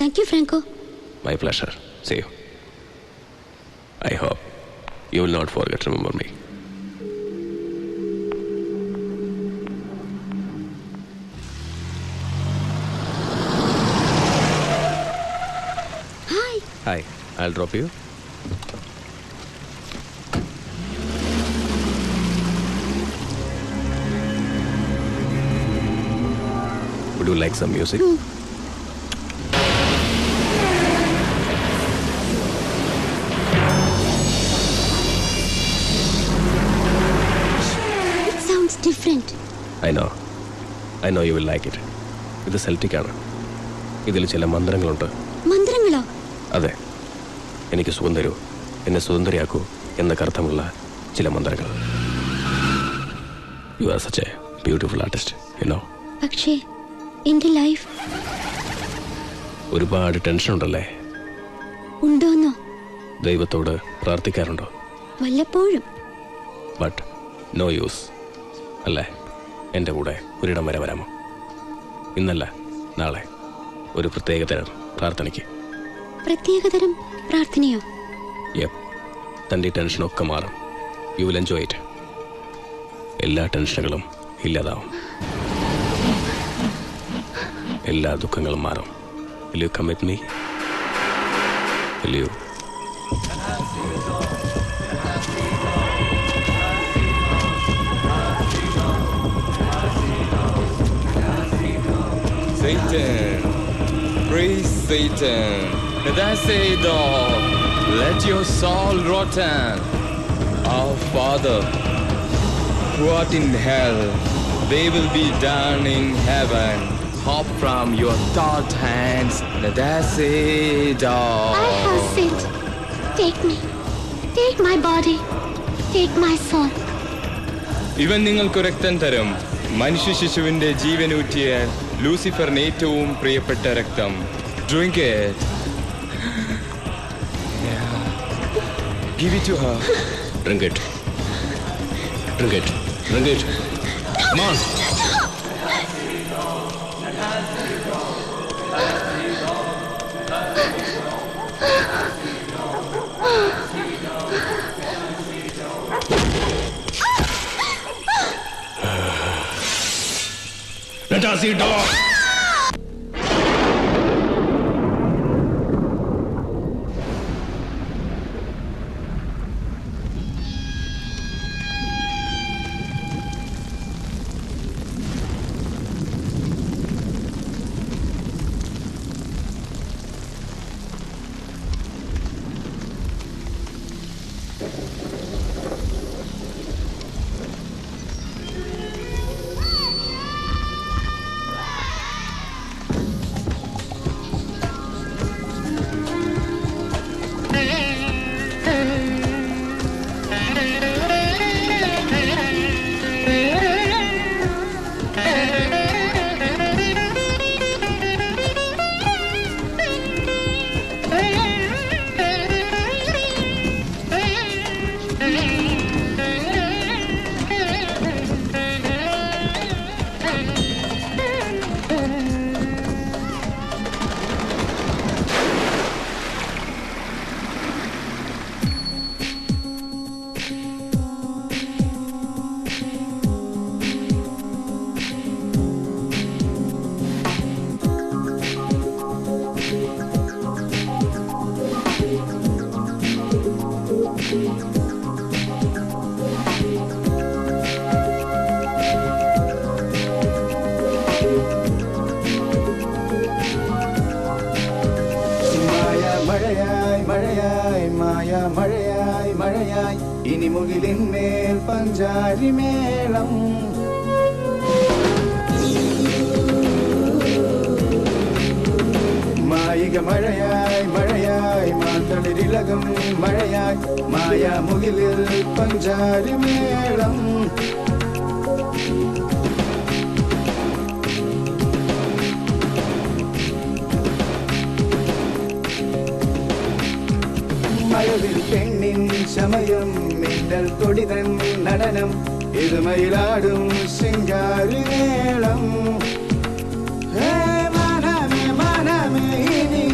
Thank you, Franco. My pleasure. See you. I hope you will not forget to remember me. Hi. Hi. I'll drop you. Would you like some music? It sounds different. I know you will like it. ഇത് Celtic ആണ്. ഇതിൽ ചില മന്ത്രങ്ങളുണ്ട്. മന്ത്രങ്ങളോ? അതെ. എനിക്ക് സുഖം തരൂ, എന്നെ സുന്ദരിയാക്കൂ എന്നൊക്കെ അർത്ഥമുള്ള ചില മന്ത്രങ്ങൾ. You are such a beautiful artist, you know. പക്ഷേ എന്റെ ലൈഫ് ഒരുപാട് ടെൻഷൻ ഉണ്ടല്ലേ? ഉണ്ടോന്നോ? ദൈവത്തോട് പ്രാർത്ഥിക്കാറുണ്ടോ? വല്ലപ്പോഴും. ബട്ട് നോ യൂസ് അല്ലേ? എൻ്റെ കൂടെ ഒരിടം വരെ വരാമോ? ഇന്നല്ല നാളെ ഒരു പ്രത്യേകതരം പ്രാർത്ഥനയ്ക്ക്. പ്രത്യേകതരം പ്രാർത്ഥനയോ? തൻ്റെ ടെൻഷനൊക്കെ മാറും. You will enjoy it. എല്ലാ ടെൻഷനുകളും ഇല്ലാതാവും. എല്ലാ ദുഃഖങ്ങളും മാറും. Will you come with me? Will you? Satan, praise Satan. That's it all. Let your soul rotten. Our Father, who art in hell, they will be done in heaven. Hop from your thought hands. That's it all. I have sinned. Take me. Take my body. Take my soul. ഇവൻ നിങ്ങൾക്ക് രക്തം തരും. മനുഷ്യ ശിശുവിന്റെ ജീവനൂറ്റിയ ലൂസിഫറിന് ഏറ്റവും പ്രിയപ്പെട്ട രക്തം. Drink it. Yeah. Give it to her. Drink it. Drink it. Drink it. Come on. Let us eat dog. മഴയായി മഴയായി ഇനി മുകിലിന്മേൽ പഞ്ചാരിമേളം മായിക മഴയായി മഴയായി മാത്തളിരിളകും മഴയായി മായാ മുകിലിൽ പഞ്ചാരിമേളം മഴവിൽ പെണ്ണിൻ ശമയം മിന്നൽ കൊടിതൻ നടനം ഇരുമയിലാടും ശൃംഗാരിമേളം മനമേ മനമേ ഇനി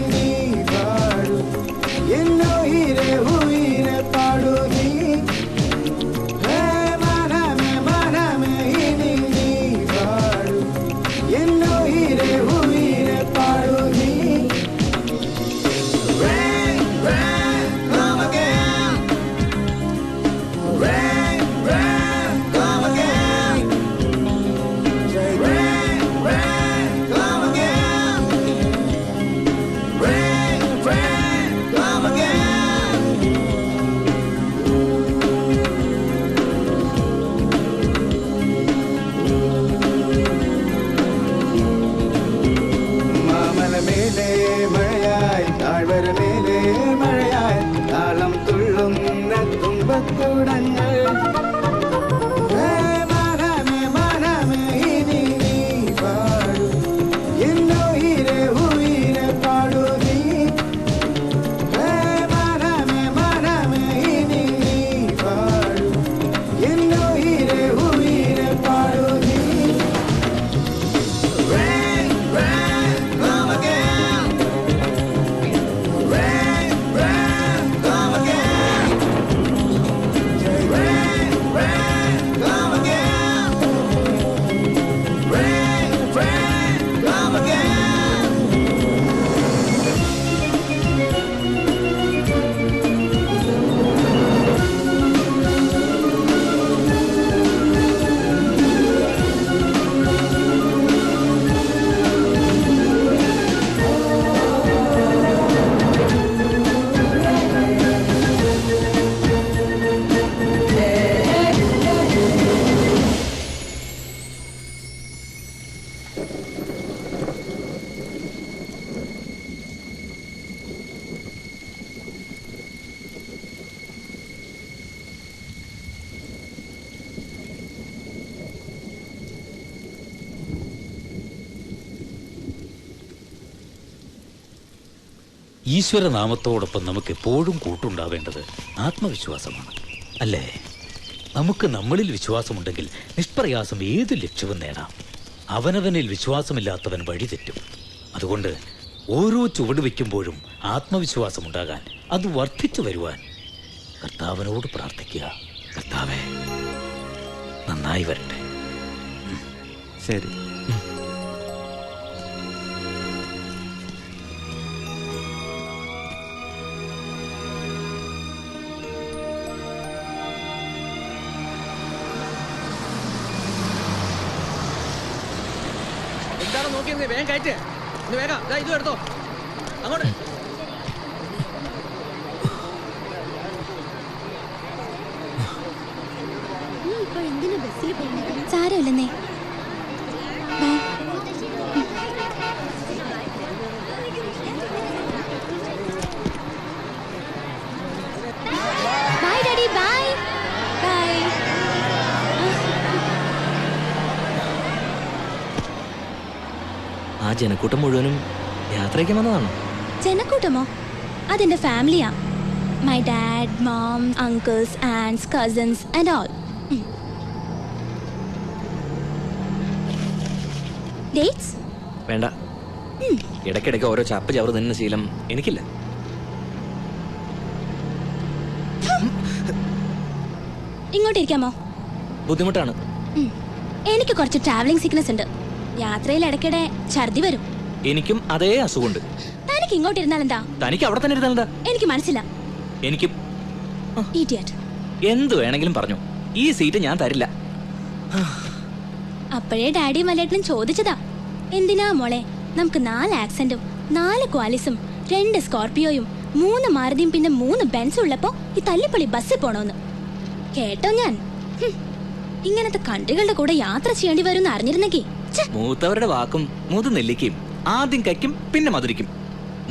താഴ്വരമേലെ മഴയായി താളം തുള്ളുന്ന തുമ്പക്കുടങ്ങൾ ഈശ്വരനാമത്തോടൊപ്പം നമുക്ക് എപ്പോഴും കൂട്ടുണ്ടാവേണ്ടത് ആത്മവിശ്വാസമാണ്, അല്ലേ? നമുക്ക് നമ്മളിൽ വിശ്വാസമുണ്ടെങ്കിൽ നിഷ്പ്രയാസം ഏത് ലക്ഷ്യവും നേടാം. അവനവനിൽ വിശ്വാസമില്ലാത്തവൻ വഴിതെറ്റും. അതുകൊണ്ട് ഓരോ ചുവട് വയ്ക്കുമ്പോഴും ആത്മവിശ്വാസമുണ്ടാകാൻ, അത് വർദ്ധിച്ചു വരുവാൻ കർത്താവിനോട് പ്രാർത്ഥിക്കുക. കർത്താവേ, നന്നായി വരട്ടെ. ശരി. എന്താണ് നോക്കിയത്? വേഗം കയറ്റ്, വേഗം ഇതും എടുത്തോ അങ്ങോട്ട്. സാരമില്ലെന്നേ. Bye daddy, bye bye. ആ ജനക്കൂട്ടം മുഴുവനും യാത്രയ്ക്ക് വന്നതാണോ? ജനക്കൂട്ടമോ? അതെന്റെ ഫാമിലിയാ. My dad, mom, uncles, aunts, cousins and all. Dates വേണ്ട. ഇടയ്ക്കിടയ്ക്ക് ഓരോ ചാപ്പ് ചവറ് നിന്ന ശീലം എനിക്കില്ല. ഇങ്ങോട്ടിരിക്കാമോ? ബുദ്ധിമുട്ടാണ്. എനിക്ക് കുറച്ച് ട്രാവലിംഗ് സിക്നസ് ഉണ്ട്. യാത്രയിൽ ഇടയ്ക്കിടെ ഛർദി വരും. എനിക്കും അതേ അസുഖമുണ്ട്. തനിക്ക് ഇങ്ങോട്ടിരുന്നാൽ എന്താ? തനിക്ക് അവിടെ തന്നെ ഇരുന്നാലെന്താ? എനിക്ക് മനസ്സില്ല. എനിക്കും. ഇഡിയറ്റ്. എന്ത് വേണമെങ്കിലും പറഞ്ഞു, ഈ സീറ്റ് ഞാൻ തരില്ല. അപ്പോഴേ ഡാഡിയും വല്ലേട്ടനും ചോദിച്ചതാ, എന്തിനാ മോളെ നമുക്ക് 4 ആക്സന്റും 4 ക്വാലിസും 2 സ്കോർപിയോയും 3 മാരുതിയും പിന്നെ 3 ബെൻസും ഉള്ളപ്പോ ഈ തല്ലിപ്പൊളി ബസ്സിൽ പോണോന്ന്. കേട്ടോ ഞാൻ. ഇങ്ങനത്തെ കൺട്രികളുടെ കൂടെ യാത്ര ചെയ്യേണ്ടി വരും അറിഞ്ഞിരുന്നെങ്കിൽ. മൂത്തവരുടെ വാക്കും മൂത്ത് നെല്ലിക്കും. ആദ്യം കയ്ക്കും പിന്നെ മധുരിക്കും.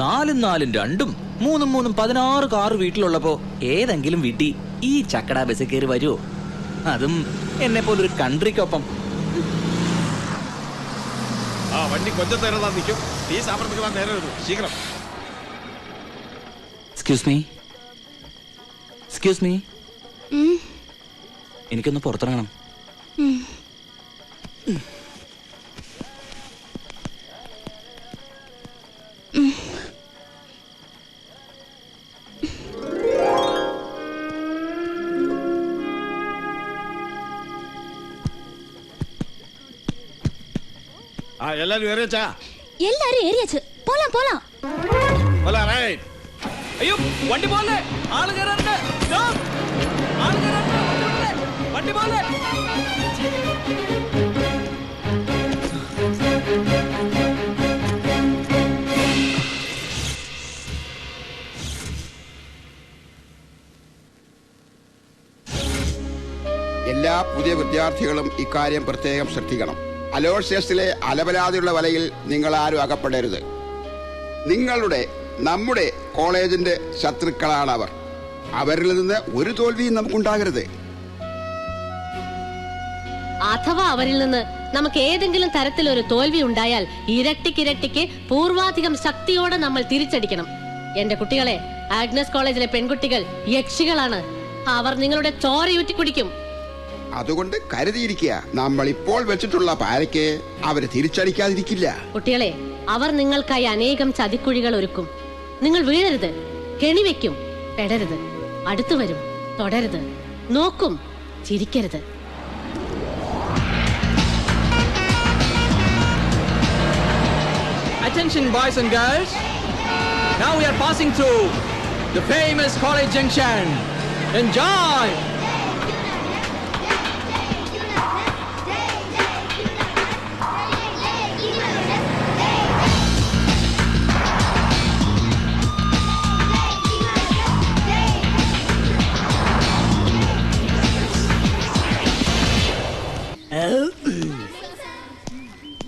4 4 2 3 3 16 കാറ് വീട്ടിലുള്ളപ്പോ ഏതെങ്കിലും വീട്ടിൽ ഈ ചക്കട ബസ് കയറി വരുമോ? അതും എന്നെ പോലൊരു കൺട്രിക്കൊപ്പം. വണ്ടി കൊഞ്ചം തരുന്ന നിൽക്കും. ഈ സാമ്പത്തിക നേരെ വരും. ശീഘ്രം. എക്സ്ക്യൂസ് മീ, എനിക്കൊന്ന് പുറത്തിറങ്ങണം. എല്ലാരും ഏറിയച്ചാ? എല്ലാരും ഏറിയച്ച്. പോലാം പോലാം. അയ്യോ, വണ്ടി പോലെ ആള് കയറാനുണ്ട്. വണ്ടി പോലെ. എല്ലാ പുതിയ വിദ്യാർത്ഥികളും ഇക്കാര്യം പ്രത്യേകം ശ്രദ്ധിക്കണം. അലോഷ്യസിലെ അലപലാതിയുള്ള വലയിൽ നിങ്ങൾ ആരും അകപ്പെടരുത്. നിങ്ങളുടെ നമ്മുടെ കോളേജിന്റെ ശത്രുക്കളാണ് അവർ. അവരിൽ നിന്ന് ഒരു തോൽവിയും നമുക്കുണ്ടാകരുത്. അഥവാ അവരിൽ നിന്ന് നമുക്ക് ഏതെങ്കിലും തരത്തിലൊരു തോൽവി ഉണ്ടായാൽ ഇരട്ടിക്കിരട്ടിക്ക് പൂർവാധികം ശക്തിയോടെ നമ്മൾ തിരിച്ചടിക്കണം. എന്റെ കുട്ടികളെ, ആഗ്നസ് കോളേജിലെ പെൺകുട്ടികൾ യക്ഷികളാണ്. അവർ നിങ്ങളുടെ ചോരയൂറ്റി കുടിക്കും. അതുകൊണ്ട് കരുതിയിരിക്കുക. നമ്മൾ ഇപ്പോൾ വെച്ചിട്ടുള്ള പാരയ്ക്ക് അവര് തിരിച്ചടിക്കാതിരിക്കില്ല. കുട്ടികളെ, അവർ നിങ്ങൾക്കായി അനേകം ചതിക്കുഴികൾ ഒരുക്കും. നിങ്ങൾ വീഴരുത്, കെണിവെക്കും, പെടരുത്, അടുത്തു വരും, തൊടരുത്, നോക്കും, ചിരിക്കരുത്. Attention boys and girls. Now we are passing through the famous college junction. Enjoy!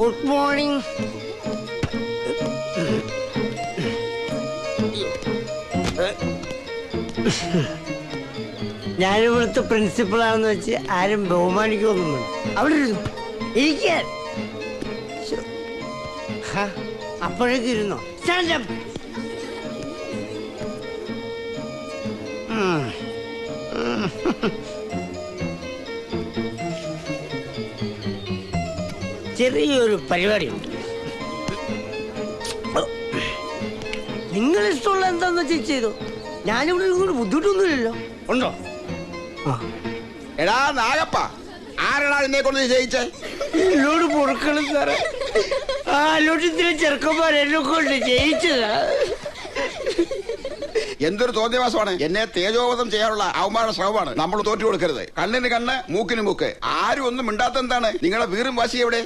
Good morning. ഞാനിവിടുത്തെ പ്രിൻസിപ്പളാണെന്ന് വെച്ച് ആരും ബഹുമാനിക്കൊന്നും വേണ്ട. അവിടെ ഇരുന്നു ഇരിക്കാൻ. അപ്പോഴേക്ക് ഇരുന്നോ? സ്റ്റാൻഡപ്പ്. ചെറിയൊരു പരിപാടിയുണ്ട്. നിങ്ങൾ ഇഷ്ടമുള്ള എന്താന്ന് വെച്ചാൽ ചെയ്തോ. ഞാനിവിടെ ഇങ്ങോട്ട് ബുദ്ധിമുട്ടൊന്നുമില്ലല്ലോ. ഉണ്ടോ? എടാ നാഗപ്പ, ആരാടാ നിന്നെ കൊണ്ട് ജയിച്ചേ? എന്നോട് പൊറുക്കണം സാറേ. ആലോചിച്ചിലെ ചെറുക്കന്മാർ എന്നെ കൊണ്ട് ജയിച്ചതാ. എന്തൊരു തോന്നിയവാസമാണ്. എന്നെ തേജോവധം ചെയ്യാനുള്ള അവമാന ശ്രമമാണ്. നമ്മൾ തോറ്റു കൊടുക്കരുത്. കണ്ണിന് കണ്ണ്, മൂക്കിന് മൂക്ക്. ആരും ഒന്നും മിണ്ടാത്ത എന്താണ്? നിങ്ങളുടെ വീറും വാശി എവിടെ?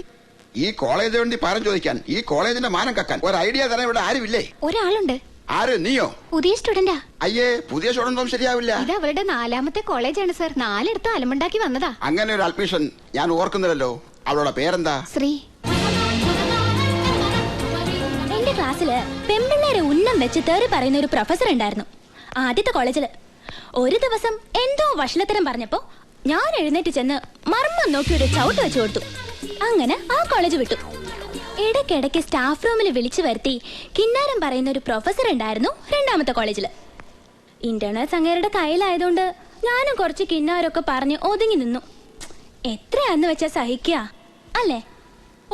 ഈ കോളേജിന് വേണ്ടി പാരം ചോദിക്കാൻ, ഈ കോളേജിന്റെ മാനം കക്കാൻ ഒരു ഐഡിയ തരാൻ ഇവിടെ ആരുമില്ലേ? ഒരാളുണ്ട്. ആര്? നീയോ? പുതിയ സ്റ്റുഡന്റാ. അയ്യേ, പുതിയ സ്റ്റുഡന്റും ശരിയാവില്ല. ഇത് അവരുടെ 4ാമത്തെ കോളേജാണ് സർ. 4 അലമുണ്ടാക്കി വന്നതാ. അങ്ങനെ ഒരു അഡ്മിഷൻ ഞാൻ ഓർക്കുന്നില്ലല്ലോ. അവളുടെ പേരെന്താ? ശ്രീ. എന്റെ ക്ലാസ്സില് പെമ്പിള്ളേരെ ഉന്നം വെച്ച് തേറി പറയുന്ന ഒരു പ്രൊഫസർ ഉണ്ടായിരുന്നു ആദ്യത്തെ കോളേജില്. ഒരു ദിവസം എന്തോ വഷളത്തരം പറഞ്ഞപ്പോ ഞാൻ എഴുന്നേറ്റ് ചെന്ന് മർമ്മം നോക്കി ഒരു ചവിട്ട് വെച്ചു കൊടുത്തു. അങ്ങനെ ആ കോളേജ് വിട്ടു. ഇടയ്ക്കിടയ്ക്ക് സ്റ്റാഫ് റൂമിൽ വിളിച്ചു വരുത്തി കിന്നാരം പറയുന്ന ഒരു പ്രൊഫസർ ഉണ്ടായിരുന്നു 2ാമത്തെ കോളേജില്. ഇന്റേണൽസ് അങ്ങേരുടെ കയ്യിലായതുകൊണ്ട് ഞാനും കുറച്ച് കിന്നാരൊക്കെ പറഞ്ഞ് ഒതുങ്ങി നിന്നു. എത്രയാന്ന് വെച്ചാ സഹിക്കുക അല്ലേ?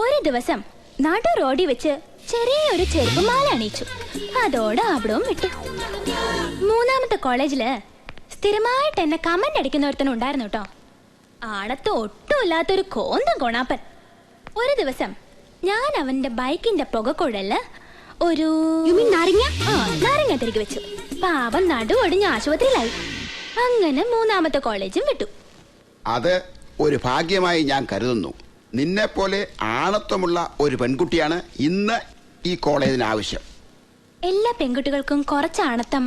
ഒരു ദിവസം നടു റോഡി വെച്ച് ചെറിയൊരു ചെരുപ്പുമാല അണിയിച്ചു. അതോടെ അവിടവും വിട്ടു. 3ാമത്തെ കോളേജില് സ്ഥിരമായിട്ട് എന്നെ കമന്റ് അടിക്കുന്ന ഒരുത്തനുണ്ടായിരുന്നു കേട്ടോ. ആണത്ത് ഒട്ടുമില്ലാത്തൊരു കോന്തം കൊണാപ്പൻ. ഒരു ദിവസം ഞാൻ അവന്റെ ബൈക്കിന്റെ പുകക്കുഴല് ഒരു നാരങ്ങ തിരികെ വെച്ചു. പാവം നടുവൊടിഞ്ഞ് ആശുപത്രിയിലായി. അങ്ങനെ 3ാമത്തെ കോളേജും വിട്ടു. അത് ഒരു ഭാഗ്യമായി ഞാൻ കരുതുന്നു. നിന്നെ പോലെ ആണത്വമുള്ള ഒരു പെൺകുട്ടിയാണ് ഇന്ന് ഈ കോളേജിന് ആവശ്യം. എല്ലാ പെൺകുട്ടികൾക്കും കുറച്ച് ആണത്തം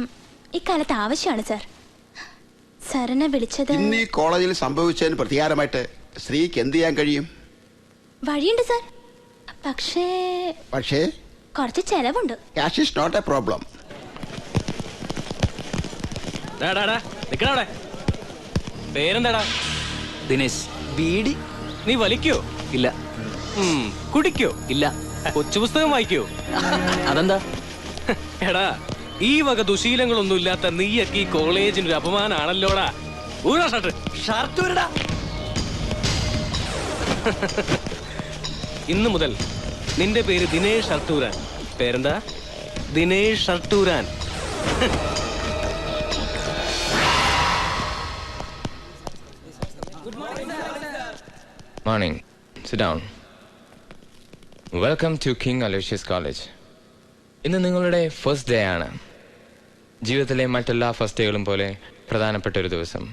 ഇക്കാലത്ത് ആവശ്യമാണ് സർ. സാറിനെ വിളിച്ചത് ഇന്ന് ഈ കോളേജിൽ സംഭവിച്ചതിന് പ്രതികാരമായിട്ട് സ്ത്രീക്ക് എന്ത് ചെയ്യാൻ കഴിയും? വഴിയുണ്ട് സർ. പക്ഷേ കുറച്ച് ചെലവുണ്ട്. Cash is not a problem. പേരെന്താടാ? ദിനേശ്. ബീഡി നീ വലിക്കോ? ഇല്ല. കുടിക്കോ? ഇല്ല. കൊച്ചു പുസ്തകം വായിക്കോ? അതെന്താ? എടാ, ഈ വക ദുശീലങ്ങളൊന്നും ഇല്ലാത്ത നീയൊക്കെ ഈ കോളേജിനൊരു അപമാനാണല്ലോടാ. ഊരാ ഷർട്ട്. ഷർട്ട് വരടാ. ഇന്നു മുതൽ നിന്റെ പേര് ദിനേഷ് ഷർട്ടൂരാൻ. പേരെന്താ? Dinesh ഷർട്ടൂരാൻ. Morning. Sit down. Welcome to King Aloysius College. ഇന്ന് നിങ്ങളുടെ ഫസ്റ്റ് ഡേ ആണ്. ജീവിതത്തിലെ മറ്റെല്ലാ ഫസ്റ്റ് ഡേകളും പോലെ പ്രധാനപ്പെട്ട ഒരു ദിവസം.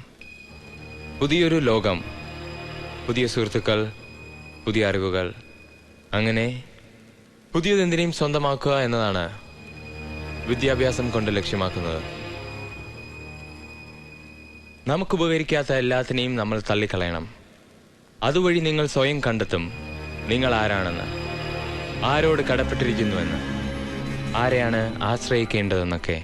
പുതിയൊരു ലോകം, പുതിയ സുഹൃത്തുക്കൾ, പുതിയ അറിവുകൾ, അങ്ങനെ പുതിയതെന്തിനേയും സ്വന്തമാക്കുക എന്നതാണ് വിദ്യാഭ്യാസം കൊണ്ട് ലക്ഷ്യമാക്കുന്നത്. നമുക്കുപകരിക്കാത്ത എല്ലാത്തിനെയും നമ്മൾ തള്ളിക്കളയണം. അതുവഴി നിങ്ങൾ സ്വയം കണ്ടെത്തും നിങ്ങൾ ആരാണെന്ന്, ആരോട് കടപ്പെട്ടിരിക്കുന്നുവെന്ന്, ആരെയാണ് ആശ്രയിക്കേണ്ടതെന്നൊക്കെ.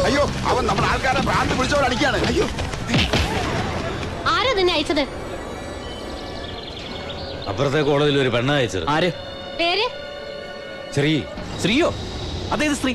അയ്യോ, അവൻ നമ്മുടെ ആൾക്കാരെ ഭ്രാന്ത് പിടിച്ചോട് അടിക്കാണ്. അയ്യോ, ആരാ നിന്നെ അയച്ചത്? അപ്പുറത്തെ കോളേജിൽ ഒരു പെണ്ണ അയച്ചത്. ആര്? പേര്? ശ്രീ. ശ്രീയോ? അതേത് സ്ത്രീ?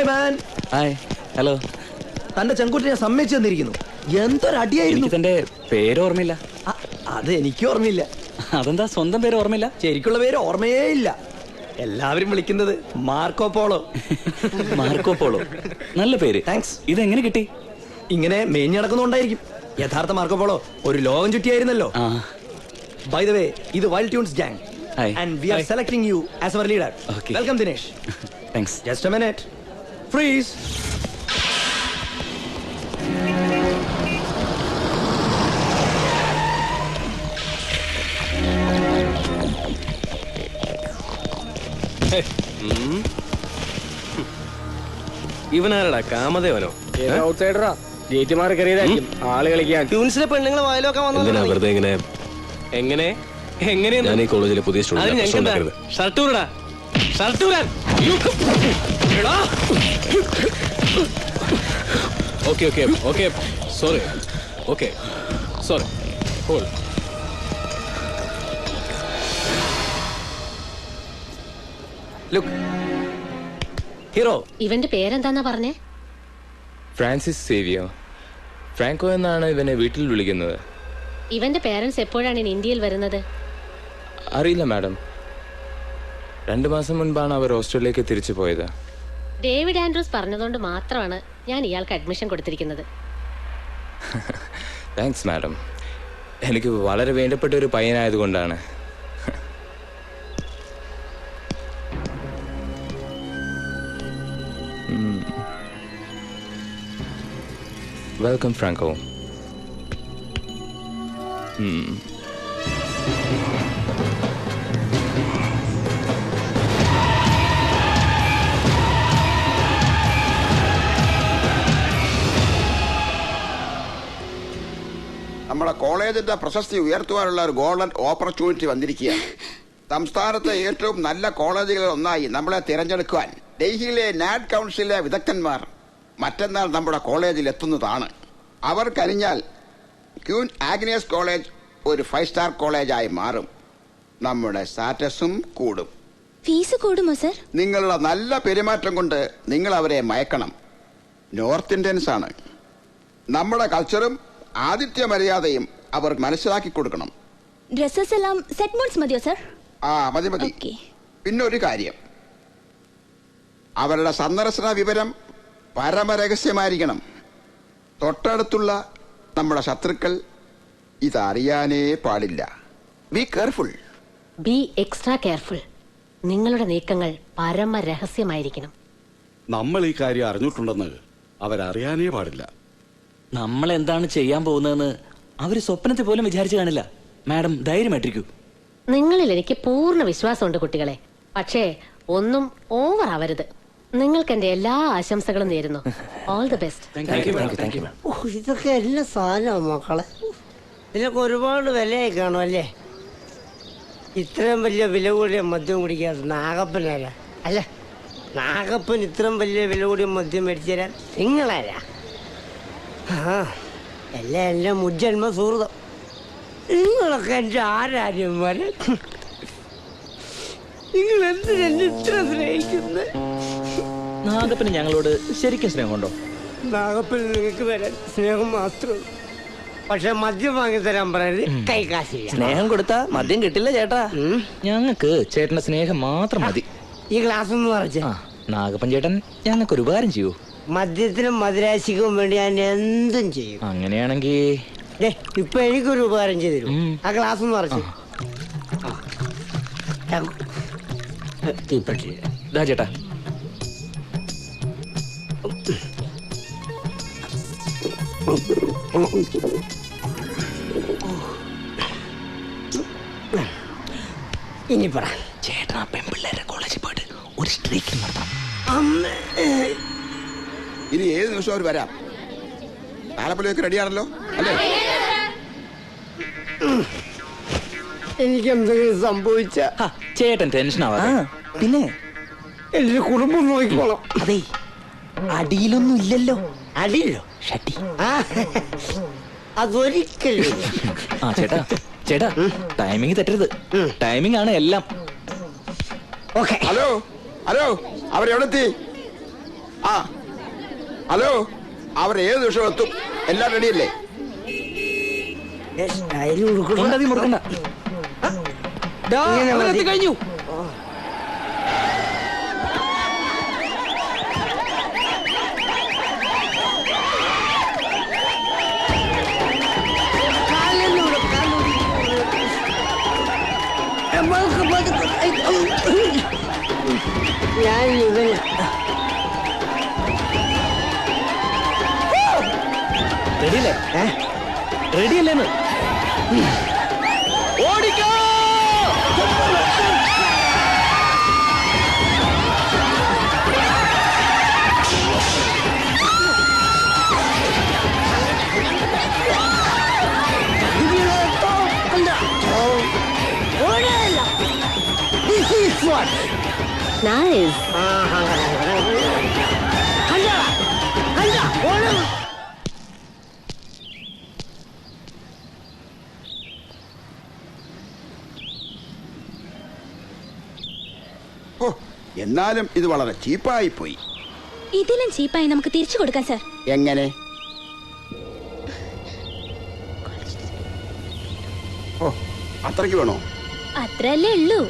ഹായ് മാൻ. ഹായ്. ഹലോ. തന്റെ ചെങ്കുട്ടിനെ സമ്മതിച്ചു തന്നിരിക്കുന്നു. എന്തൊരടിയായിരുന്നു. എനിക്ക് തന്റെ പേര് ഓർമ്മയില്ല. അത് എനിക്ക് ഓർമ്മയില്ല. അതെന്താ സ്വന്തം പേര് ഓർമ്മയില്ല? ശരിക്കുള്ള പേര് ഓർമ്മയേ ഇല്ല. എല്ലാവരും വിളിക്കുന്നത് മാർക്കോ പോളോ. മാർക്കോ പോളോ, നല്ല പേര്. താങ്ക്സ്. ഇതെങ്ങനെ കിട്ടി? ഇങ്ങനെ മേഞ്ഞു നടക്കുന്നുണ്ടായിരിക്കും. യഥാർത്ഥ മാർക്കോ പോളോ ഒരു ലോകം ചുറ്റിയായിരുന്നല്ലോ. ബൈ ദ വേ, ഇത് wild tunes gang. And we are selecting you as our leader. Okay. Welcome Dinesh. Thanks. Just a minute. Freeze. ഇവനാരടാ കാമദേവനോ? ജയിറ്റുമാർ കയറിയതായിരിക്കും ആള് കളിക്കാൻ. ട്യൂൺസിലെ പെണ്ണുങ്ങളെ വായിലൊക്കെ എന്തിനാ വെറുതെ ഇങ്ങനെ? എങ്ങനെ ഞാൻ ഈ കോളേജിലെ പുതിയ സ്റ്റുഡന്റ്. ഷർട്ടൂരടാ, ഷർട്ടൂരാൻ. Okay okay okay sorry. Okay sorry. Hold. Look hero. ഇവന്റെ പേരെന്താന്നാ പറഞ്ഞേ? ഫ്രാൻസിസ് സേവിയോ. ഫ്രാങ്കോ എന്നാണ് ഇവനെ വീട്ടിൽ വിളിക്കുന്നത്. ഇവന്റെ പേരൻസ് എപ്പോഴാണ് ഇന്ത്യയിൽ വരുന്നത്? അറിയില്ല മാഡം. 2 മാസം മുൻപാണ് അവർ ഓസ്ട്രേലിയക്ക് തിരിച്ചു പോയത്. ഡേവിഡ് ആൻഡ്രൂസ് പറഞ്ഞതുകൊണ്ട് മാത്രമാണ് ഞാൻ ഇയാൾക്ക് അഡ്മിഷൻ കൊടുത്തിരിക്കുന്നത്. Thanks madam. എനിക്ക് വളരെ വേണ്ടപ്പെട്ട ഒരു പയ്യനായതുകൊണ്ടാണ്. Welcome Franco. നമ്മുടെ കോളേജിന്റെ പ്രശസ്തി ഉയർത്തുവാനുള്ള ഒരു ഗോൾഡൻ ഓപ്പർച്യൂണിറ്റി വന്നിരിക്കുകയാണ്. സംസ്ഥാനത്തെ ഏറ്റവും നല്ല കോളേജുകളിൽ ഒന്നായി നമ്മളെ തിരഞ്ഞെടുക്കുവാൻ ഡൽഹിയിലെ നാഡ് കൗൺസിലിലെ വിദഗ്ധന്മാർ മറ്റന്നാൾ നമ്മുടെ കോളേജിൽ എത്തുന്നതാണ്. അവർ കഴിഞ്ഞാൽ ക്യൂൻ ആഗ്നേസ് കോളേജ് ഒരു 5 സ്റ്റാർ കോളേജായി മാറും. നമ്മുടെ സ്റ്റാറ്റസും കൂടും. ഫീസ് കൂടുമോ സർ? നിങ്ങളുടെ നല്ല പെരുമാറ്റം കൊണ്ട് നിങ്ങൾ അവരെ മയക്കണം. നോർത്ത് ഇന്ത്യൻസ് ആണ്. നമ്മുടെ കൾച്ചറും ആതിഥ്യ മര്യാദയും അവർ മനസ്സിലാക്കി കൊടുക്കണം. ഡ്രസ്സസ് എല്ലാം സെറ്റ് മോഡ്സ് മതിയോ സർ? മതി മതി. പിന്നെ ഒരു കാര്യം, അവരുടെ സന്ദർശന വിവരം പരമരഹസ്യമായിരിക്കണം. തൊട്ടടുത്തുള്ള നമ്മുടെ ശത്രുക്കൾ ഇതറിയാനേ പാടില്ല. Be careful. B extra careful. നിങ്ങളുടെ നീക്കങ്ങൾ പരമ രഹസ്യമായിരിക്കണം. നമ്മൾ ഈ കാര്യം അറിഞ്ഞിട്ടുണ്ടെന്ന് അവരറിയാനേ പാടില്ല. നമ്മൾ എന്താണ് ചെയ്യാൻ പോകുന്നതെന്ന് അവര് സ്വപ്നത്തിൽ പോലും വിചാരിച്ചു കാണില്ല. മാഡം ധൈര്യമായിട്ടിരിക്കൂ. നിങ്ങളിൽ എനിക്ക് പൂർണ്ണ വിശ്വാസമുണ്ട് കുട്ടികളെ. പക്ഷേ ഒന്നും ഓവർ ആവരുത്. നിങ്ങൾക്ക് എന്റെ എല്ലാ ആശംസകളും നേരുന്നു. All the best. ഇതൊക്കെ എല്ലാ സാധനമാണ് മക്കളെ. ഇതിനൊക്കെ ഒരുപാട് വിലയായി കാണും അല്ലേ? ഇത്രയും വലിയ വില കൂടിയ മദ്യം കുടിക്കാതെ നാഗപ്പനാരാ? അല്ല, നാഗപ്പൻ ഇത്രയും വലിയ വില കൂടിയ മദ്യം മേടിച്ചു തരാൻ നിങ്ങളാരാ? എല്ലാം എന്റെ മുജ്ജന്മ സുഹൃതം. നിങ്ങളൊക്കെ എന്റെ ആരാര്യന്മാര്. നിങ്ങൾ എന്തിനെന്നെ ഇത്ര സ്നേഹിക്കുന്നത്? നാഗപ്പന് ഞങ്ങളോട് ശരിക്കും സ്നേഹമുണ്ടോ? നാഗപ്പന് നിങ്ങൾക്ക് തരാൻ സ്നേഹം മാത്രമേ. പക്ഷെ മദ്യം വാങ്ങിത്തരാൻ പറയരുത്. കൈ കാശില്ല. സ്നേഹം കൊടുത്താ മദ്യം കിട്ടില്ല ചേട്ടാ. ഞങ്ങൾക്ക് ചേട്ടന്റെ സ്നേഹം മാത്രം മതി. ഈ ഗ്ലാസ് ഒന്ന് നിറച്ച്. നാഗപ്പൻ ചേട്ടൻ ഞങ്ങൾക്ക് ഒരു ഉപകാരം ചെയ്യൂ. മദ്യത്തിനും മധുരാശിക്കും വേണ്ടി ഞാൻ എന്തും ചെയ്യും. അങ്ങനെയാണെങ്കിൽ ഇപ്പൊ എനിക്കൊരു ഉപകാരം ചെയ്തു. ആ ഗ്ലാസ് ഒന്ന് നിറച്ച്. ചേട്ടാ ഇനി പറ ചേട്ടാ. പെൺപിള്ളേരെ കോളേജിൽ പോയിട്ട് ഒരു സ്ട്രീക്കിംഗ് നടത്താം. ഇനി ഏത് നിമിഷം അവർ വരാം. താലപ്പൊലിയൊക്കെ റെഡിയാണല്ലോ അല്ലേ? എനിക്ക് എന്തെങ്കിലും സംഭവിച്ച ചേട്ടൻ ടെൻഷൻ ആവാതെ. പിന്നെ എന്റെ കുടുംബം നോക്കിക്കോളാം. അതെ, അടിയിലൊന്നും ഇല്ലല്ലോ. അടിയില്ലോ? ഷട്ടി. അതൊരിക്കലും. ചേട്ടാ ചേട്ടാ, ടൈമിങ് തെറ്റരുത്. ടൈമിംഗ് ആണ് എല്ലാം. ഹലോ ഹലോ, അവരെവിടെത്തി? ആ ഹലോ, അവർ ഏത് നിമിഷം എത്തും. എല്ലാം റെഡിയല്ലേ? കഴിഞ്ഞു. ഞാൻ ഇവന് റെഡിയല്ലേ? റെഡിയല്ലേന്ന്? ഓടിക്കോ! Nice. എന്നാലും ഇത് വളരെ ചീപ്പായി പോയി. ഇതിലും ചീപ്പായി നമുക്ക് തിരിച്ചു കൊടുക്കാം സർ. എങ്ങനെ? ഓ, അത്രയ്ക്ക് വേണോ? അത്രല്ലേ ഉള്ളൂ.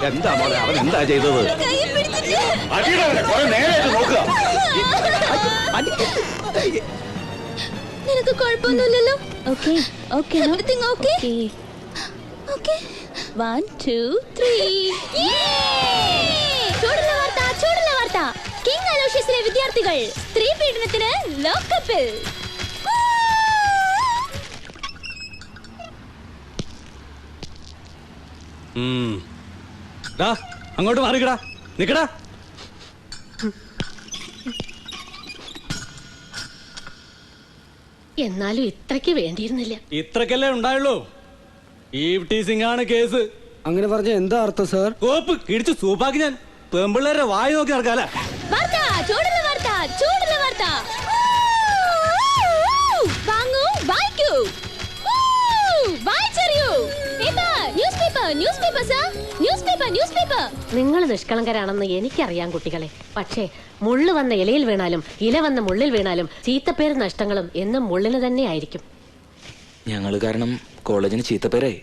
എന്താ മോളെ, അവൻ എന്താ ചെയ്തത്? നിനക്ക് കുഴപ്പമൊന്നുമില്ലല്ലോ? Okay okay everything okay? Okay 1 2 3. ചൂടുള്ള വാർത്ത, ചൂടുള്ള വാർത്ത. കിങ് അലോഷ്യസിലെ വിദ്യാർത്ഥികൾ സ്ത്രീ പീഡനത്തിന് ലോക്കപ്പിൽ. അങ്ങോട്ട് മാറിക്കടാ, നിക്കടാ. എന്നാലും ഇത്രയ്ക്ക് വേണ്ടിയിരുന്നില്ല. ഇത്രക്കല്ലേ ഉണ്ടായുള്ളൂ. ഈവ് ടീസിംഗ് ആണ് കേസ്. അങ്ങനെ പറഞ്ഞ എന്താ അർത്ഥം സാർ? കോപ്പ് ഇടിച്ച് സൂപ്പാക്കി ഞാൻ പെമ്പിള്ളേരെ വായി നോക്കി നടക്കാല. വാർത്ത, ചൂടുള്ള വാർത്ത, ചൂടുള്ള വാർത്ത. വാങ്ങൂ, വായിക്കൂ, വായിച്ചറിയൂ. Newspaper, newspaper sir, newspaper, newspaper. നിങ്ങൾ നിഷ്കളങ്കരാണെന്ന് എനിക്കറിയാം കുട്ടികളെ. പക്ഷേ മുള്ളു വന്ന ഇലയിൽ വീണാലും ഇല വന്ന മുള്ളിൽ വീണാലും ചീത്തപ്പേര് നഷ്ടങ്ങളും എന്നും മുള്ളിന് തന്നെ ആയിരിക്കും. ഞങ്ങള് കാരണം കോളേജിന് ചീത്തപ്പേരായി.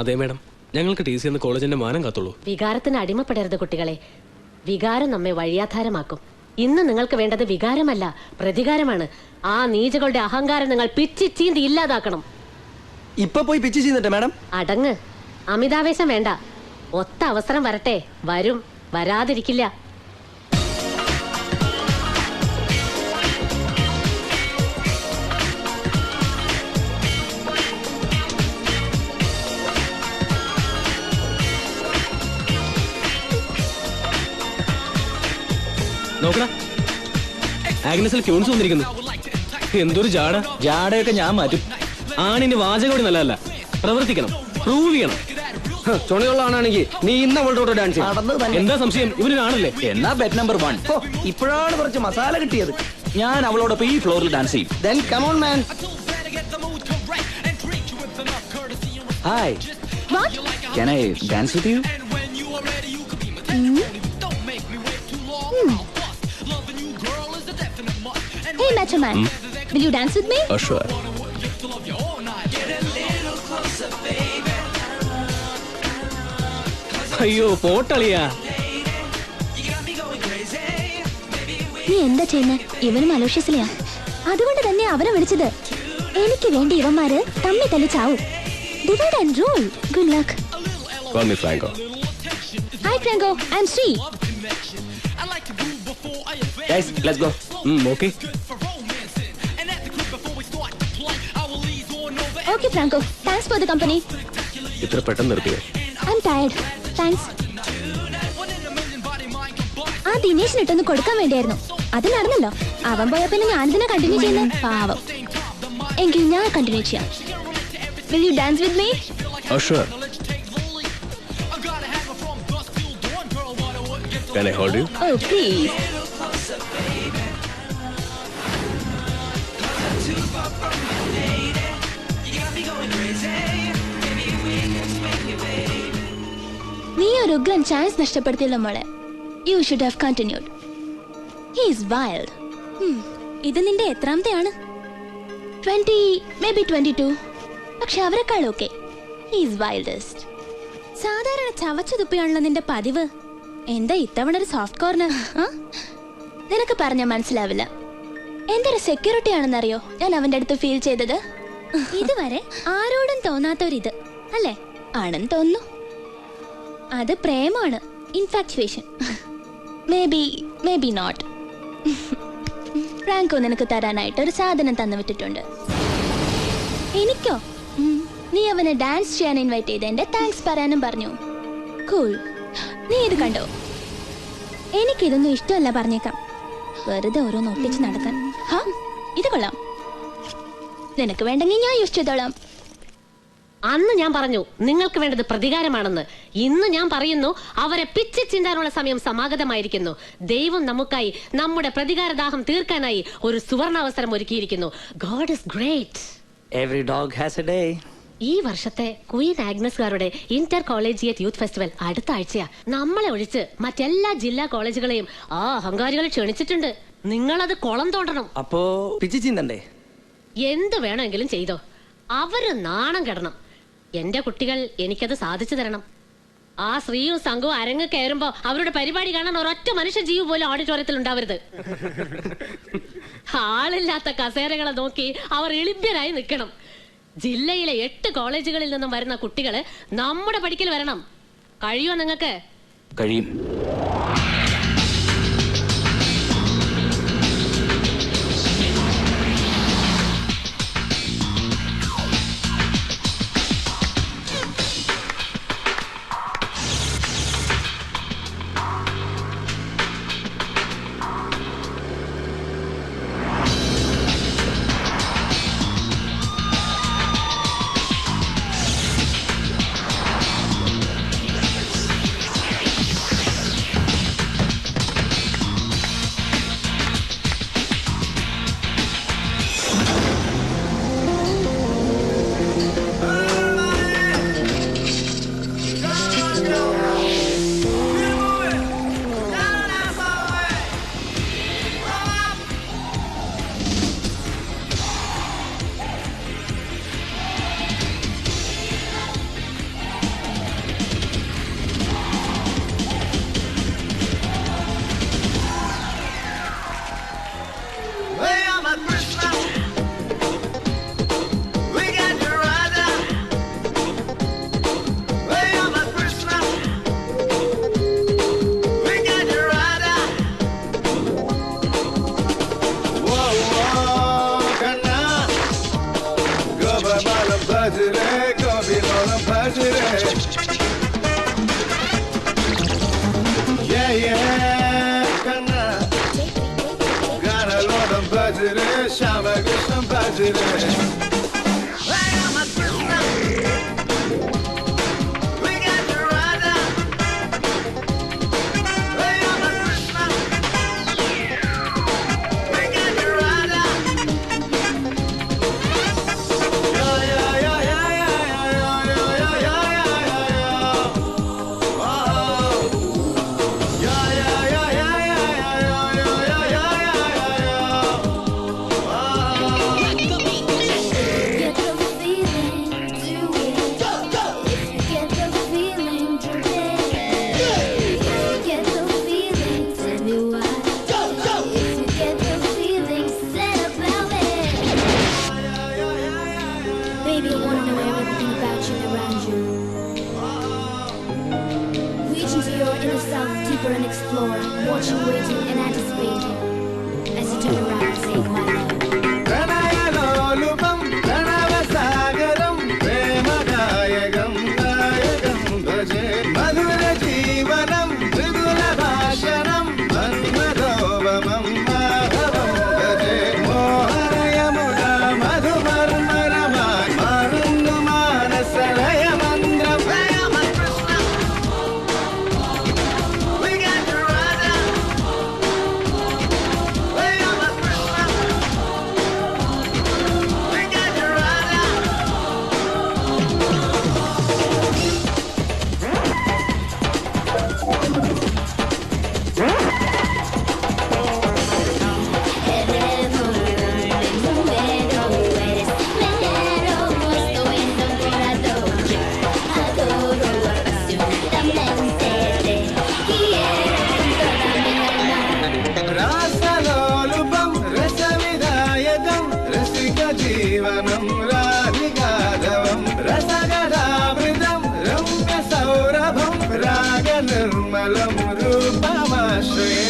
അതെ മാഡം, ഞങ്ങൾക്ക് ടി സി എന്ന് കോളേജിന്റെ മാനം കാത്തുള്ളൂ. വികാരത്തിന് അടിമപ്പെടരുത് കുട്ടികളെ. വികാരം നമ്മെ വഴിയാധാരമാക്കും. ഇന്ന് നിങ്ങൾക്ക് വേണ്ടത് വികാരമല്ല, പ്രതികാരമാണ്. ആ നീചകളുടെ അഹങ്കാരം നിങ്ങൾ പിച്ചി ചീന്തി ഇല്ലാതാക്കണം. ഇപ്പൊ പോയി പിച്ച് ചെയ്യുന്നുണ്ട് മാഡം. അടങ്ങ്, അമിതാവേശം വേണ്ട. ഒത്ത അവസരം വരട്ടെ, വരും, വരാതിരിക്കില്ല. നോക്കടാ, ആഗ്നസിൽ ക്യൂൺസ് വന്നിരിക്കുന്നു. എന്തൊരു ജാട. ജാടയൊക്കെ ഞാൻ മാറ്റും. ആണിന് വാചകോടി നല്ലതല്ല, പ്രവർത്തിക്കണം, പ്രൂവ് ചെയ്യണം. ചുണയുള്ള ആണെങ്കിൽ നീ ഇന്ന് അവളോട് ഡാൻസ് ചെയ്യും. എന്താ സംശയം? ഇവനൊരാണല്ലേ? എന്നാ ബെറ്റ് നമ്പർ 1. ഇപ്പോഴാണ് കുറച്ച് മസാല കിട്ടിയത്. ഞാൻ അവളോടൊപ്പം ഈ ഫ്ലോറിൽ ഡാൻസ് ചെയ്യും. Then come on man. Hi. What? Can I dance with you? Hey macho man, will you dance with me? Sure. അയ്യോ പോട്ടളിയാ. നീ എന്താ ചെയ്യുന്നേ? ഇവനും അലോഷ്യസിലെയാ, അതുകൊണ്ട് തന്നെ അവനെ വിളിച്ചത്. എനിക്ക് വേണ്ടി ഇവന്മാര് തമ്മി തല്ലി ചാവും. Divide and rule. Good luck. Call me Franco. Hi Franco, I'm Sri. Guys, let's go. Okay. Okay, Franco. Thanks for the company. ഇത്ര പെട്ടെന്ന് നിർത്തിയേ. I'm tired. Thanks. ആ ദിനേശിനിട്ടൊന്ന് കൊടുക്കാൻ വേണ്ടിയായിരുന്നു. അത് നടന്നല്ലോ. അവൻ പോയ പിന്നെ ഞാനിതിനെ കണ്ടിന്യൂ ചെയ്യുന്ന പാവം. എങ്കിൽ ഞാൻ കണ്ടിന്യൂ ചെയ്യാം. Will you dance with me? Oh, sure. Can I hold you? Oh, please. നീ ഒരു ഉഗ്രൻ ചാൻസ് നഷ്ടപ്പെടുത്തിയല്ലോ മോളെ. You should have continued. He is wild. ഇത് നിന്റെ എത്രാമത്തെയാണ്? 20, maybe 22. പക്ഷെ അവരെക്കാൾ ഓക്കെ. He is wildest. സാധാരണ ചവച്ചു തുപ്പിയാണല്ലോ നിന്റെ പതിവ്. എന്താ ഇത്തവണ ഒരു സോഫ്റ്റ് കോർണർ? നിനക്ക് പറഞ്ഞാൽ മനസ്സിലാവില്ല. എന്തൊരു സെക്യൂരിറ്റി ആണെന്നറിയോ ഞാൻ അവന്റെ അടുത്ത് ഫീൽ ചെയ്തത്. ഇതുവരെ ആരോടും തോന്നാത്തൊരിത് അല്ലേ? ആണെന്ന് തോന്നുന്നു. അത് പ്രേമാണ്, infatuation. Maybe not. Franco നിനക്ക് തരാനായിട്ട് ഒരു സാധനം തന്നു വിട്ടിട്ടുണ്ട്. എനിക്കോ? നീ അവനെ ഡാൻസ് ചെയ്യാൻ ഇൻവൈറ്റ് ചെയ്ത് എന്റെ താങ്ക്സ് പറയാനും പറഞ്ഞു. കൂൾ. നീ ഇത് കണ്ടോ? എനിക്കിതൊന്നും ഇഷ്ടമല്ല പറഞ്ഞേക്കാം. വെറുതെ ഓരോന്ന് ഒട്ടിച്ച് നടക്കാൻ. ഇത് കൊള്ളാം. നിനക്ക് വേണ്ടെങ്കിൽ ഞാൻ യൂസ് ചെയ്തോളാം. അന്ന് ഞാൻ പറഞ്ഞു നിങ്ങൾക്ക് വേണ്ടത് പ്രതികാരമാണെന്ന്. ഇന്ന് ഞാൻ പറയുന്നു അവരെ പിച്ച് ചിന്താനുള്ള സമയം സമാഗതമായിരിക്കുന്നു. ദൈവം നമുക്കായി നമ്മുടെ പ്രതികാരദാഹം തീർക്കാനായി ഒരു സുവർണാവസരം ഒരുക്കിയിരിക്കുന്നു. God is great. Every dog has a day. ഈ വർഷത്തെ ക്വീൻ ആഗ്നസ്കാരുടെ ഇന്റർ കോളേജിയറ്റ് യൂത്ത് ഫെസ്റ്റിവൽ അടുത്ത ആഴ്ചയാ. നമ്മളെ ഒഴിച്ച് മറ്റെല്ലാ ജില്ലാ കോളേജുകളെയും ആ അഹങ്കാരികളെ ക്ഷണിച്ചിട്ടുണ്ട്. നിങ്ങളത് കുളം തോണ്ടണം. അപ്പോ പിച്ചി ചിന്തണ്ടേ? എന്ത് വേണമെങ്കിലും ചെയ്തോ. അവര് നാണം കെടണം. എന്റെ കുട്ടികൾ എനിക്കത് സാധിച്ചു തരണം. ആ ശ്രീയും സംഘവും അരങ്ങ് കയറുമ്പോ അവരുടെ പരിപാടി കാണാൻ ഒരൊറ്റ മനുഷ്യ ജീവ് പോലും ഓഡിറ്റോറിയത്തിൽ ഉണ്ടാവരുത്. ആളില്ലാത്ത കസേരകളെ നോക്കി അവർ എളിഭ്യരായി നിൽക്കണം. ജില്ലയിലെ 8 കോളേജുകളിൽ നിന്നും വരുന്ന കുട്ടികള് നമ്മുടെ പഠിക്കൽ വരണം. കഴിയോ നിങ്ങൾക്ക്? കഴിയും. പ്രണയലോലുപം പ്രണവസാഗര കുലമുരൂപമാശ്രയേ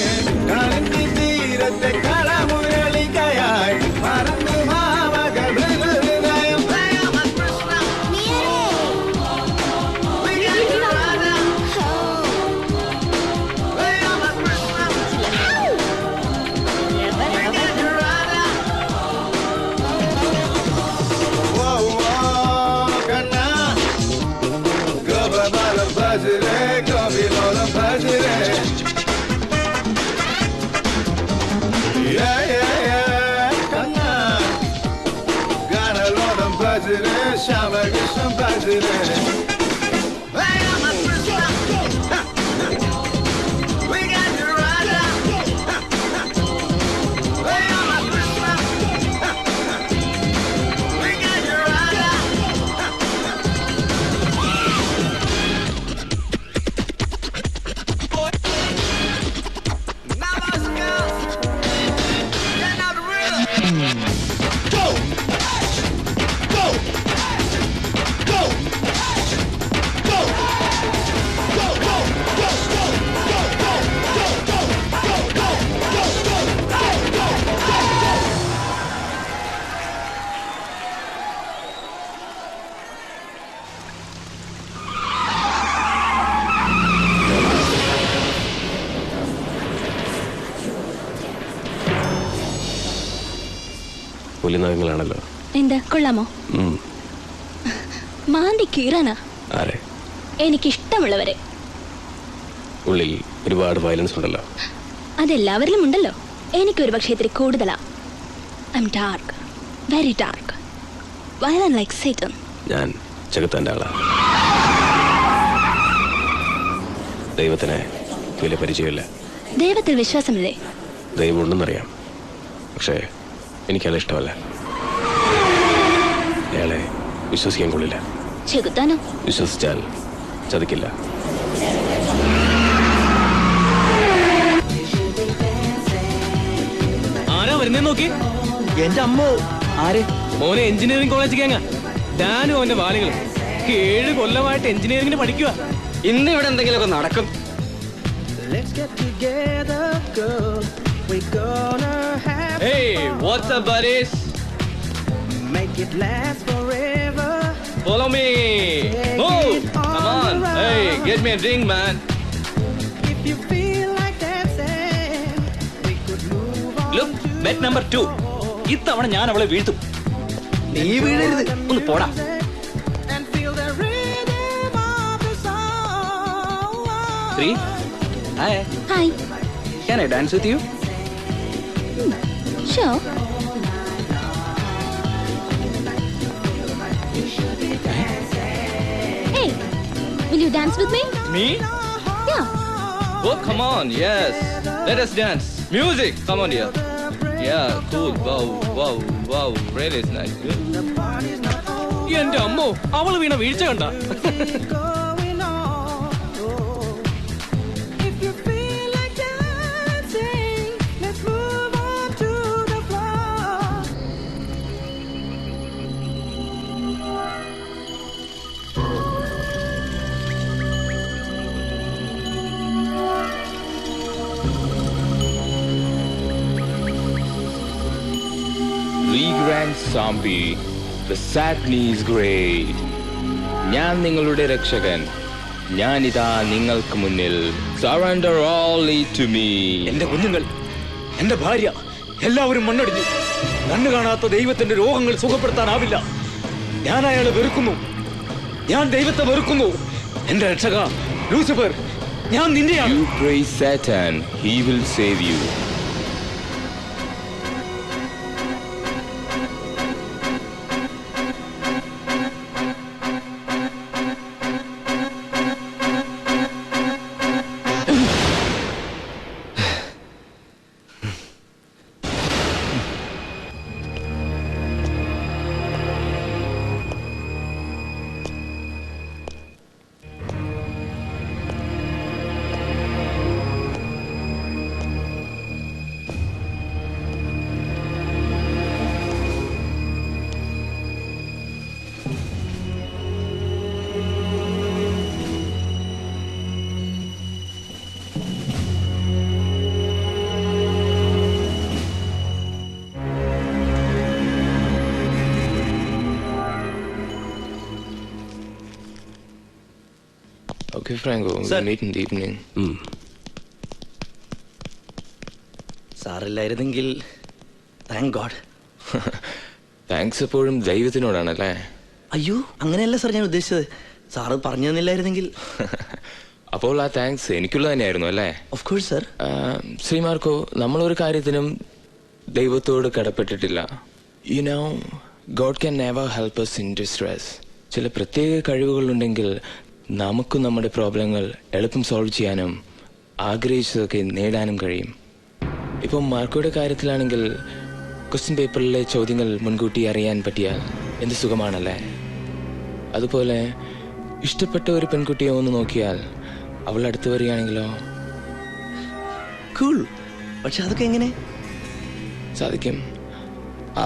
കാലിന്തി തീരത്തെ കളമുരളികയായി മറന്നു മാമക ഹൃദയം Shamagishan Bajire പുലിനഖങ്ങളാണല്ലോ. എന്താ കൊള്ളാമോ? മാന്തി കീറാനാ. ആരെ? എനിക്കിഷ്ടമുള്ളവരെ. ഉള്ളിൽ ഒരുപാട് വയലൻസ് ഉണ്ടല്ലോ. അതെല്ലാവരിലും ഉണ്ടല്ലോ. എനിക്കൊരു പക്ഷേ ഇത്തിരി കൂടുതലാ. I M dark, very dark, violent like Satan. ഞാൻ ജഗത്താൻ്റെ ആളാ. ദൈവത്തിന് വലിയ പരിചയമില്ല. ദൈവത്തിൽ വിശ്വാസമില്ലേ? ദൈവം ഉണ്ടെന്നറിയാം, പക്ഷേ എനിക്കയാളെ ഇഷ്ടമല്ല. അയാളെ വിശ്വസിക്കാൻ കൊള്ളില്ല. ചെകുത്താനോ? വിശ്വസിച്ചാൽ ചതിക്കില്ല. ആരാ വരുന്നേ നോക്കി? എന്റെ അമ്മോ. ആര്? മോനെ എഞ്ചിനീയറിംഗ് കോളേജ് കേങ്ങ. ഞാനും അവന്റെ ബാലുകളും 7 കൊല്ലമായിട്ട് എഞ്ചിനീയറിംഗിന് പഠിക്കുക. ഇന്ന് ഇവിടെ എന്തെങ്കിലുമൊക്കെ നടക്കും. Hey, what's up, buddies? Make it last forever. Follow me. Move. Come on. Hey, get me a drink, man. If you feel like dancing, we could move on. Look, bet number 2. ഇത്തവണ ഞാൻ അവളെ വീഴ്ത്തും. നീ വീഴരുത്. ഒന്ന് പോടാ. And feel the rhythm of the song. 3. Hi. Hi. Can I dance with you? Sure. Hey, will you dance with me? Me? Yeah. Oh, come on. Yes. Let us dance. Music. Come on, dear. Yeah, cool. Wow, wow, wow. Really is nice. എന്റെ അമ്മോ, അവള് വീണ വീഴ്ച കണ്ട. Going on. If you feel like dancing, let's move on to the floor. Regrand Zombie, the Sadney is great. ഞാൻ നിങ്ങളുടെ രക്ഷകൻ. ഞാനിതാ നിങ്ങൾക്ക് മുന്നിൽ. Surrender all to me. എന്റെ കുഞ്ഞുങ്ങൾ, എന്റെ ഭാര്യ, എല്ലാവരും മണ്ണടിഞ്ഞു. കണ്ണു കാണാത്ത ദൈവത്തിന്റെ രോഗങ്ങൾ സുഖപ്പെടുത്താനാവില്ല. ഞാൻ അയാളെ വെറുക്കുന്നു. ഞാൻ ദൈവത്തെ വെറുക്കുന്നു. എന്റെ രക്ഷക ലൂസിഫർ, ഞാൻ നിന്റെയാണ്. You praise Satan, he will save you. Okay, Franco. Sir. We'll meet in the evening. സാറില്ലായിരുന്നെങ്കിൽ താങ്ക് ഗോഡ്. താങ്ക്സ് എപ്പോഴും ദൈവത്തിനോടാണല്ലേ? അയ്യോ അങ്ങനെയല്ല സാർ ഞാൻ ഉദ്ദേശിച്ചത്. സാറ് പറഞ്ഞു തന്നില്ലായിരുന്നെങ്കിൽ. അപ്പോൾ ആ താങ്ക്സ് എനിക്കുള്ള തന്നെയായിരുന്നു അല്ലേ? Of course sir. Shri Marco, നമ്മളൊരു കാര്യത്തിനും ദൈവത്തോട് കടപ്പെട്ടിട്ടില്ല. You know, god can never help us in distress. ചില പ്രത്യേക കഴിവുകളുണ്ടെങ്കിൽ നമുക്കും നമ്മുടെ പ്രോബ്ലങ്ങൾ എളുപ്പം സോൾവ് ചെയ്യാനും ആഗ്രഹിച്ചതൊക്കെ നേടാനും കഴിയും. ഇപ്പം മാർക്കോയുടെ കാര്യത്തിലാണെങ്കിൽ ക്വസ്റ്റ്യൻ പേപ്പറിലെ ചോദ്യങ്ങൾ മുൻകൂട്ടി അറിയാൻ പറ്റിയാൽ എന്ത് സുഖമാണല്ലേ? അതുപോലെ ഇഷ്ടപ്പെട്ട ഒരു പെൺകുട്ടിയെ ഒന്ന് നോക്കിയാൽ അവൾ അടുത്ത് വരികയാണെങ്കിലോ? കൂൾ. പക്ഷെ അതൊക്കെ എങ്ങനെ സാധിക്കും?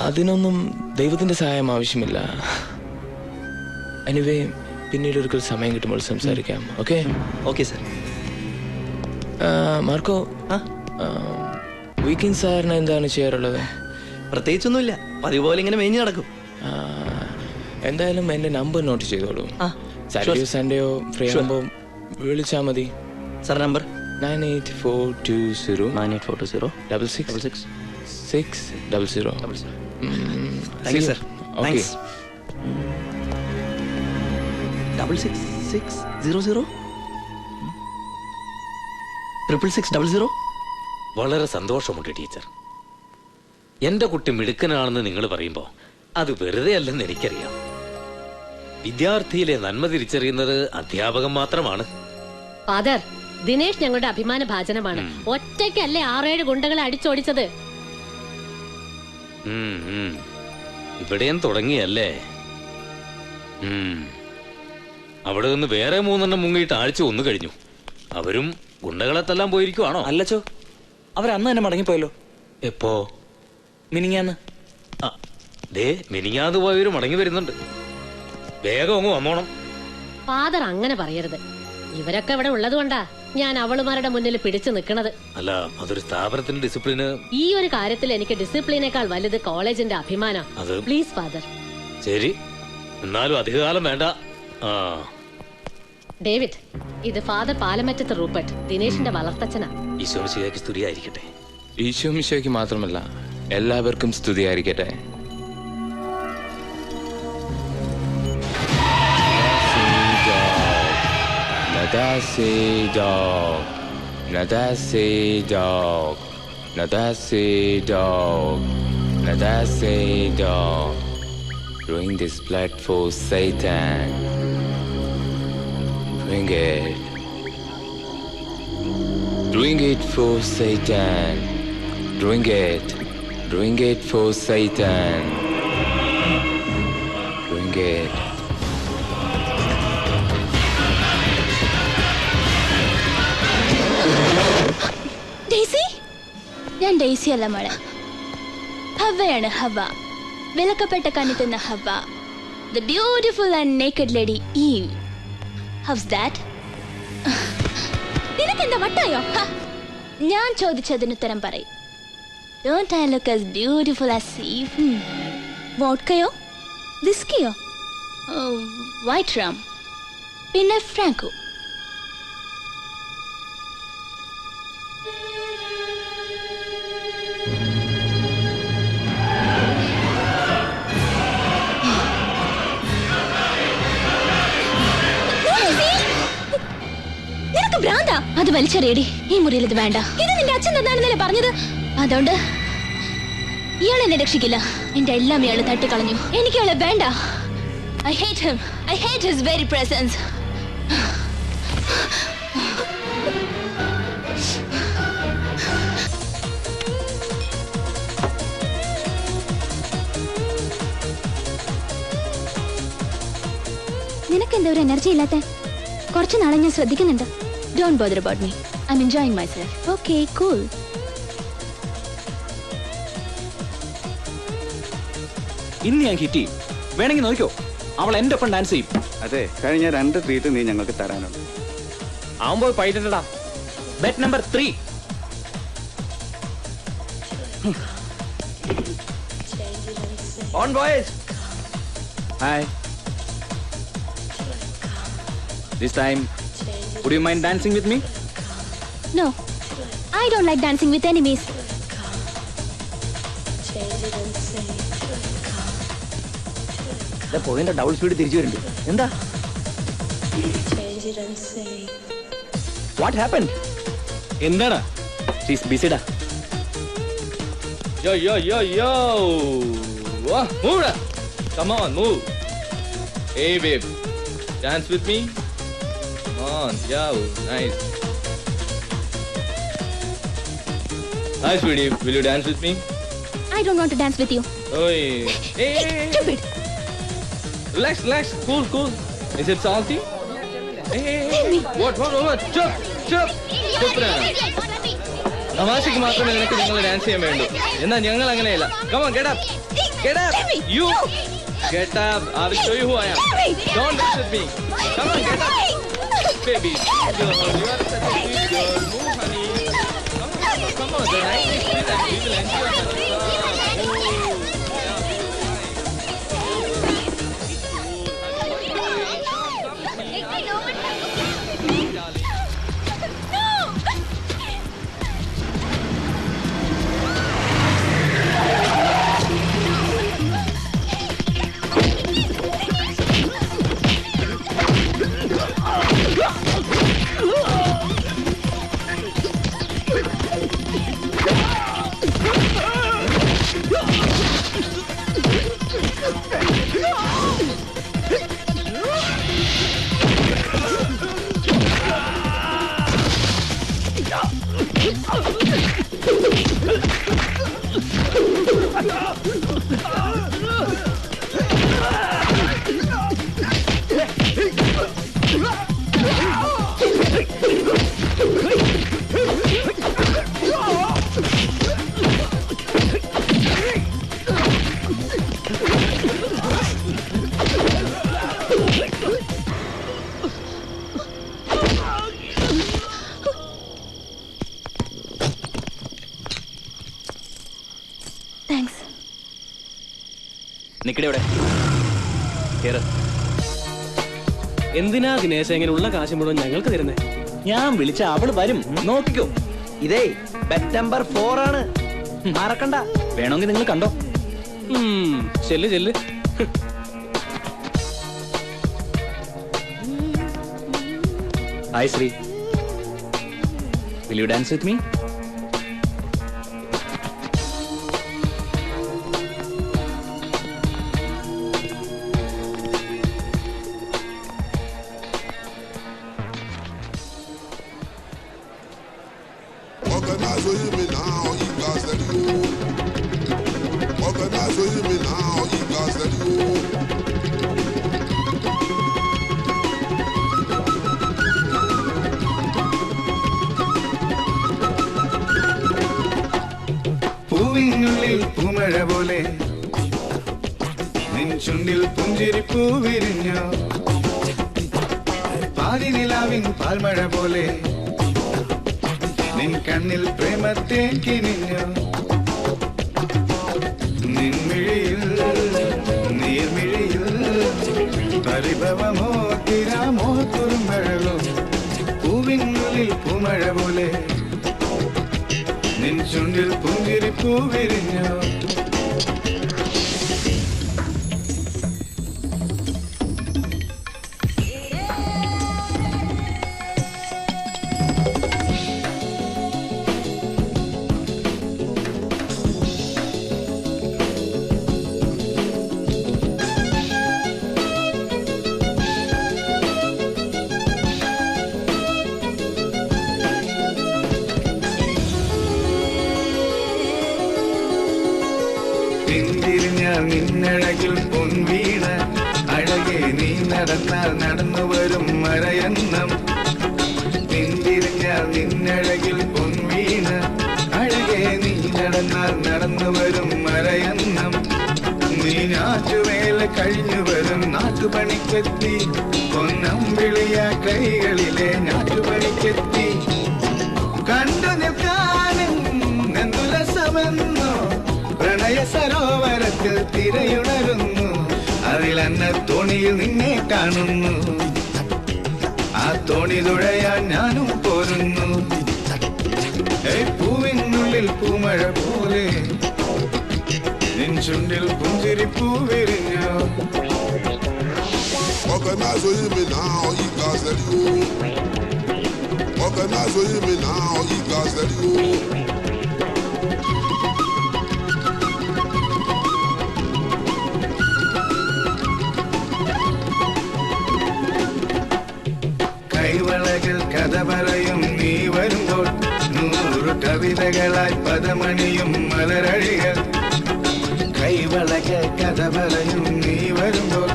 അതിനൊന്നും ദൈവത്തിന്റെ സഹായം ആവശ്യമില്ല. എനിവേ, പിന്നീട് ഒരിക്കൽ സമയം കിട്ടുമ്പോൾ സംസാരിക്കാം. Okay? Okay sir. Marco, weekend സാറിന് എന്താണ് ചെയ്യാറുള്ളത്? പ്രത്യേകിച്ചൊന്നുമില്ല, പതിവ് പോലെ ഇങ്ങനെ മേഞ്ഞു നടക്കും. എന്തായാലും എന്റെ നമ്പർ നോട്ട് ചെയ്തോളൂ. സാറ്റർഡേയോ സൺഡേയോ ഫ്രീ ആകുമ്പോൾ വിളിച്ചാൽ മതി. Sir number 98420 98420 6600. Thank you sir. Thanks. 66600 66600. വളരെ സന്തോഷമുണ്ട് ടീച്ചർ. എന്റെ കുട്ടി മിടുക്കനാണെന്ന് നിങ്ങൾ പറയുമ്പോൾ അത് വെറുതെ അല്ലെന്ന് എനിക്കറിയാം. വിദ്യാർത്ഥിയിലെ നന്മ തിരിച്ചറിയുന്നത് അധ്യാപകൻ മാത്രമാണ്. ഫാദർ, ദിനേശ് ഞങ്ങളുടെ അഭിമാന ഭാജനമാണ്. ഒറ്റയ്ക്കല്ലേ 6-7 ഗുണ്ടകളെ അടിച്ചോടിച്ചത്. ഇവിടെയും തുടങ്ങിയല്ലേ? അവിടെ നിന്ന് വേറെ 3 മുങ്ങിയിട്ട് ആഴ്ച 1 കഴിഞ്ഞു. അവരും ഗുണ്ടകളെ തല്ലാൻ പോയിരിക്കുവാണോ? അല്ലച്ചോ, അവരന്ന് തന്നെ മടങ്ങിപ്പോയല്ലോ. എപ്പോ? മിനിങ്ങാന്ന്. മിനിങ്ങാന്ന് പോയവര് മടങ്ങി വരുന്നുണ്ട്. വേഗം അങ്ങ് വന്നോണം. ഫാദർ അങ്ങനെ പറയരുത്. ഇവരൊക്കെ ഇവിടെ ഉള്ളത് കൊണ്ടാ ഞാൻ അവളുമാരുടെ മുന്നിൽ പിടിച്ചു നിൽക്കണത്. അല്ല, അതൊരു സ്ഥാപനത്തിന്റെ ഡിസിപ്ലിന്. ഈ ഒരു കാര്യത്തിൽ എനിക്ക് ഡിസിപ്ലിനേക്കാൾ വലുത് കോളേജിന്റെ അഭിമാനം. Please father. ശരി, എന്നാലും അധികകാലം വേണ്ട. ഡേവിഡ്, ഇത് ഫാദർ പാലമറ്റത്ത് റൂപ്പർട്ട്, ദിനേശിന്റെ വളർത്തച്ഛനാ. ഈശോ മിശിഹായ്ക്ക് സ്തുതിയായിരിക്കട്ടെ. ഈശോ മിശിഹായ്ക്ക് മാത്രമല്ല, എല്ലാവർക്കും സ്തുതിയായിരിക്കട്ടെ. Drink this blood for Satan. Drink it. Drink it for Satan. Drink it. Drink it for Satan. Drink it. Daisy? ഞാൻ ഡെയ്സി അല്ല മോളെ, ഹവ്വയാണ്. ഹവ്വ, വിലക്കപ്പെട്ട കന്നി തിന്ന ഹവ്വ. The beautiful and naked lady Eve. How's that? നിനക്കെന്താ വട്ടായോ? ഞാൻ ചോദിച്ചതിന് ഉത്തരം പറയും. Don't I look as beautiful as Eve? വോഡ്കയോ വിസ്കിയോ വൈറ്റ് റാം പിന്നെ ഫ്രാങ്കോ? ഭ്രാന്താ? അത് വലിച്ചെറിയടി. ഈ മുറിയിൽ ഇത് വേണ്ട. ഇത് നിന്റെ അച്ഛൻ തന്നാണെന്നല്ലേ പറഞ്ഞത്. അതുകൊണ്ട് ഇയാൾ എന്നെ രക്ഷിക്കില്ല. എന്റെ എല്ലാം ഇയാള് തട്ടിക്കളഞ്ഞു. എനിക്ക് ഇയാളെ വേണ്ട. I hate him. I hate his very presence. നിനക്കെന്താ ഒരു എനർജി ഇല്ലാത്ത? കുറച്ചു നാളെ ഞാൻ ശ്രദ്ധിക്കുന്നുണ്ട്. Don't bother about me. I'm enjoying myself. Okay, cool. ഇന്ന് ഞാൻ ഹിറ്റ് ചെയ്യും. വേണമെങ്കിൽ നോക്കിയോ, അവൾ എന്റെ ഒപ്പം ഡാൻസ് ചെയ്യും. അതെ, കഴിഞ്ഞ 2 ട്രീറ്റ് നീ ഞങ്ങൾക്ക് തരാനുണ്ട്. അവൻ പോയി പൈറ്റടാ. Bet number 3. On boys. Hi. This time Would you mind dancing with me? No, I don't like dancing with enemies. Point double speed തിരിച്ചു വരുന്നുണ്ട്. എന്താ? What happened? എന്താടാ? She's busy da. Yo, yo, yo, yo. Move da. Come on, move. Hey, babe. Dance with me. Come on, yo. Nice. Hi, sweetie. Will you dance with me? I don't want to dance with you. Oi. Hey, Stupid. Relax, relax. Cool, cool. Is it salty? Hey. What? Chop. തമാശക്ക് മാത്രമേ നിനക്ക് നിങ്ങൾ dance ചെയ്യാൻ വേണ്ടൂ. എന്നാൽ ഞങ്ങൾ അങ്ങനെയല്ല. Come on, get up. You get up. I will show you who I am. Don't dance with me. Come on, get up. Baby, girl, you are such a sweet girl. Move, honey. Come on. The night is sweet and we will enjoy the എന്തിനാ ദിനേശ ഇങ്ങനെയുള്ള കാശ് മുഴുവൻ ഞങ്ങൾക്ക് തരുന്നേ? ഞാൻ വിളിച്ച അവള് വരും, നോക്കിക്കോ. ഇതേ ബെറ്റ് നമ്പർ 4 ആണ്, മറക്കണ്ട. വേണമെങ്കിൽ നിങ്ങൾ കണ്ടോ. ചെല്ല്. Hi, Sri. Will you dance with me? പൂവിനുള്ളിൽ പൂമഴ പോലെ നിൻ ചുണ്ടിൽ പുഞ്ചിരിപ്പൂ വിരിഞ്ഞു, പാതിനിലാവിൻ പാൽമഴ പോലെ നിൻ കണ്ണിൽ പ്രേമത്തെ കിനിഞ്ഞു, നിൻമിഴിയിൽ നീർമിഴിയിൽ പരിഭവമോ തിരാമോ കുറുമഴലോ, പൂവിനുള്ളിൽ പൂമഴ പോലെ നിൻ ചുണ്ടിൽ പുഞ്ചിരിപ്പൂ വിരിഞ്ഞു. നിന്നഴകിൽ പൊൻവീണ അഴകെ നീ നടന്നാൽ നടന്നു വരും മറയന്നം, പിന്തിരിഞ്ഞാൽ നിന്നഴകിൽ പൊൻവീണ അഴകെ നീ നടന്നാൽ നടന്നു വരും മറയന്നം, നീ ഞാറ്റുവേല കഴിഞ്ഞു വരും നാട്ടുപണിക്കെത്തി, പൊന്നമ്പിളിയ കൈകളിലെ ഞാറ്റുപണിക്കെത്തി, കണ്ടു നിൽക്കാനും എന്തുരസമെന്നോ പ്രണയ സരോവരത്തിൽ തിരയുണരുന്നു, അതിലെന്ന തോണിയിൽ നിന്നെ കാണുന്നു, ആ തോണി തുഴയാൻ ഞാനും പോരുന്നു. പൂവിനുള്ളിൽ പൂമഴ പോലെ നിൻ ചുണ്ടിൽ പുഞ്ചിരിപ്പൂ വിരിഞ്ഞു. Organize with me now, you guys let you. Organize with me now, you guys let you. കൈവളകൾ കഥ പറയും നീ വരുമ്പോൾ 100 കവിതകളായി പദമണിയും മലരഴികൾ. കൈവളകൾ കഥ പറയും നീ വരുമ്പോൾ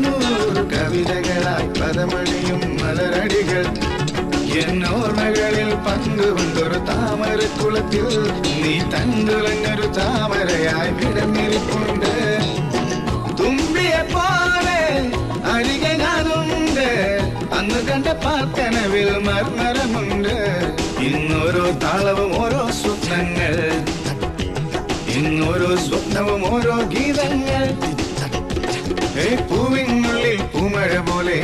100 കവിതകളായി പദമണിയും മലരടികൾ. എന്നോർമ്മകളിൽ പങ്കുകൊണ്ടൊരു താമരക്കുളത്തിൽ നീ തണ്ടുലഞ്ഞൊരു താമരയായി വിടന്നിരിപ്പുണ്ട്. തുമ്പിയെ പോലെ അരികെ ഞാനുണ്ട്. അന്ന് കണ്ട പാർക്കനവിൽ മർമരമുണ്ട്. ഇന്നോരോ താളവും ഓരോ സ്വപ്നങ്ങൾ, ഇന്നോരോ സ്വപ്നവും ഓരോ ഗീതങ്ങൾ. പൂവിനുള്ളിൽ പൂമഴ പോലെ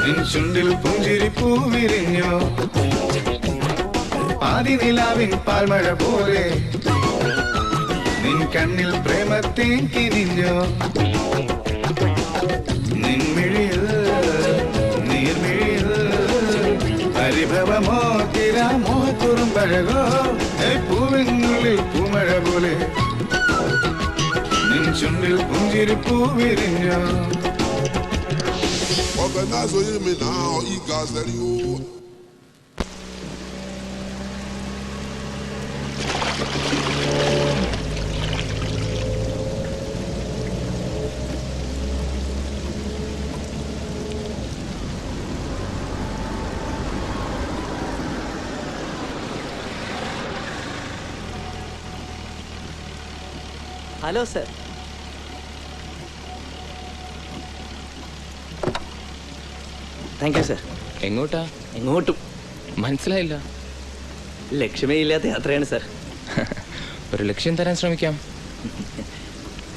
നിൻ ചുണ്ടിൽ പുഞ്ചിരിപ്പൂ വിരിഞ്ഞു. പാതി നിലാവിൻ പാൽമഴ പോലെ നിൻ കണ്ണിൽ പ്രേമത്തേൻ കിനിഞ്ഞു. നിൻമിഴിയിൽ നീർമിഴിയിൽ പരിഭവമോ തിരാമോ കുറുമ്പഴകോ. പൂവിനുള്ളിൽ പൂമഴ പോലെ നിൻ ചുണ്ടിൽ പുഞ്ചിരിപ്പൂ വിരിഞ്ഞു. Organize with me now, you guys let you. Hello sir. Thank you sir. എങ്ങോട്ടാ? എങ്ങോട്ടും മനസ്സിലായില്ല. ലക്ഷ്യമേ ഇല്ലാത്ത യാത്രയാണ് സർ. ഒരു ലക്ഷ്യം തരാൻ ശ്രമിക്കാം.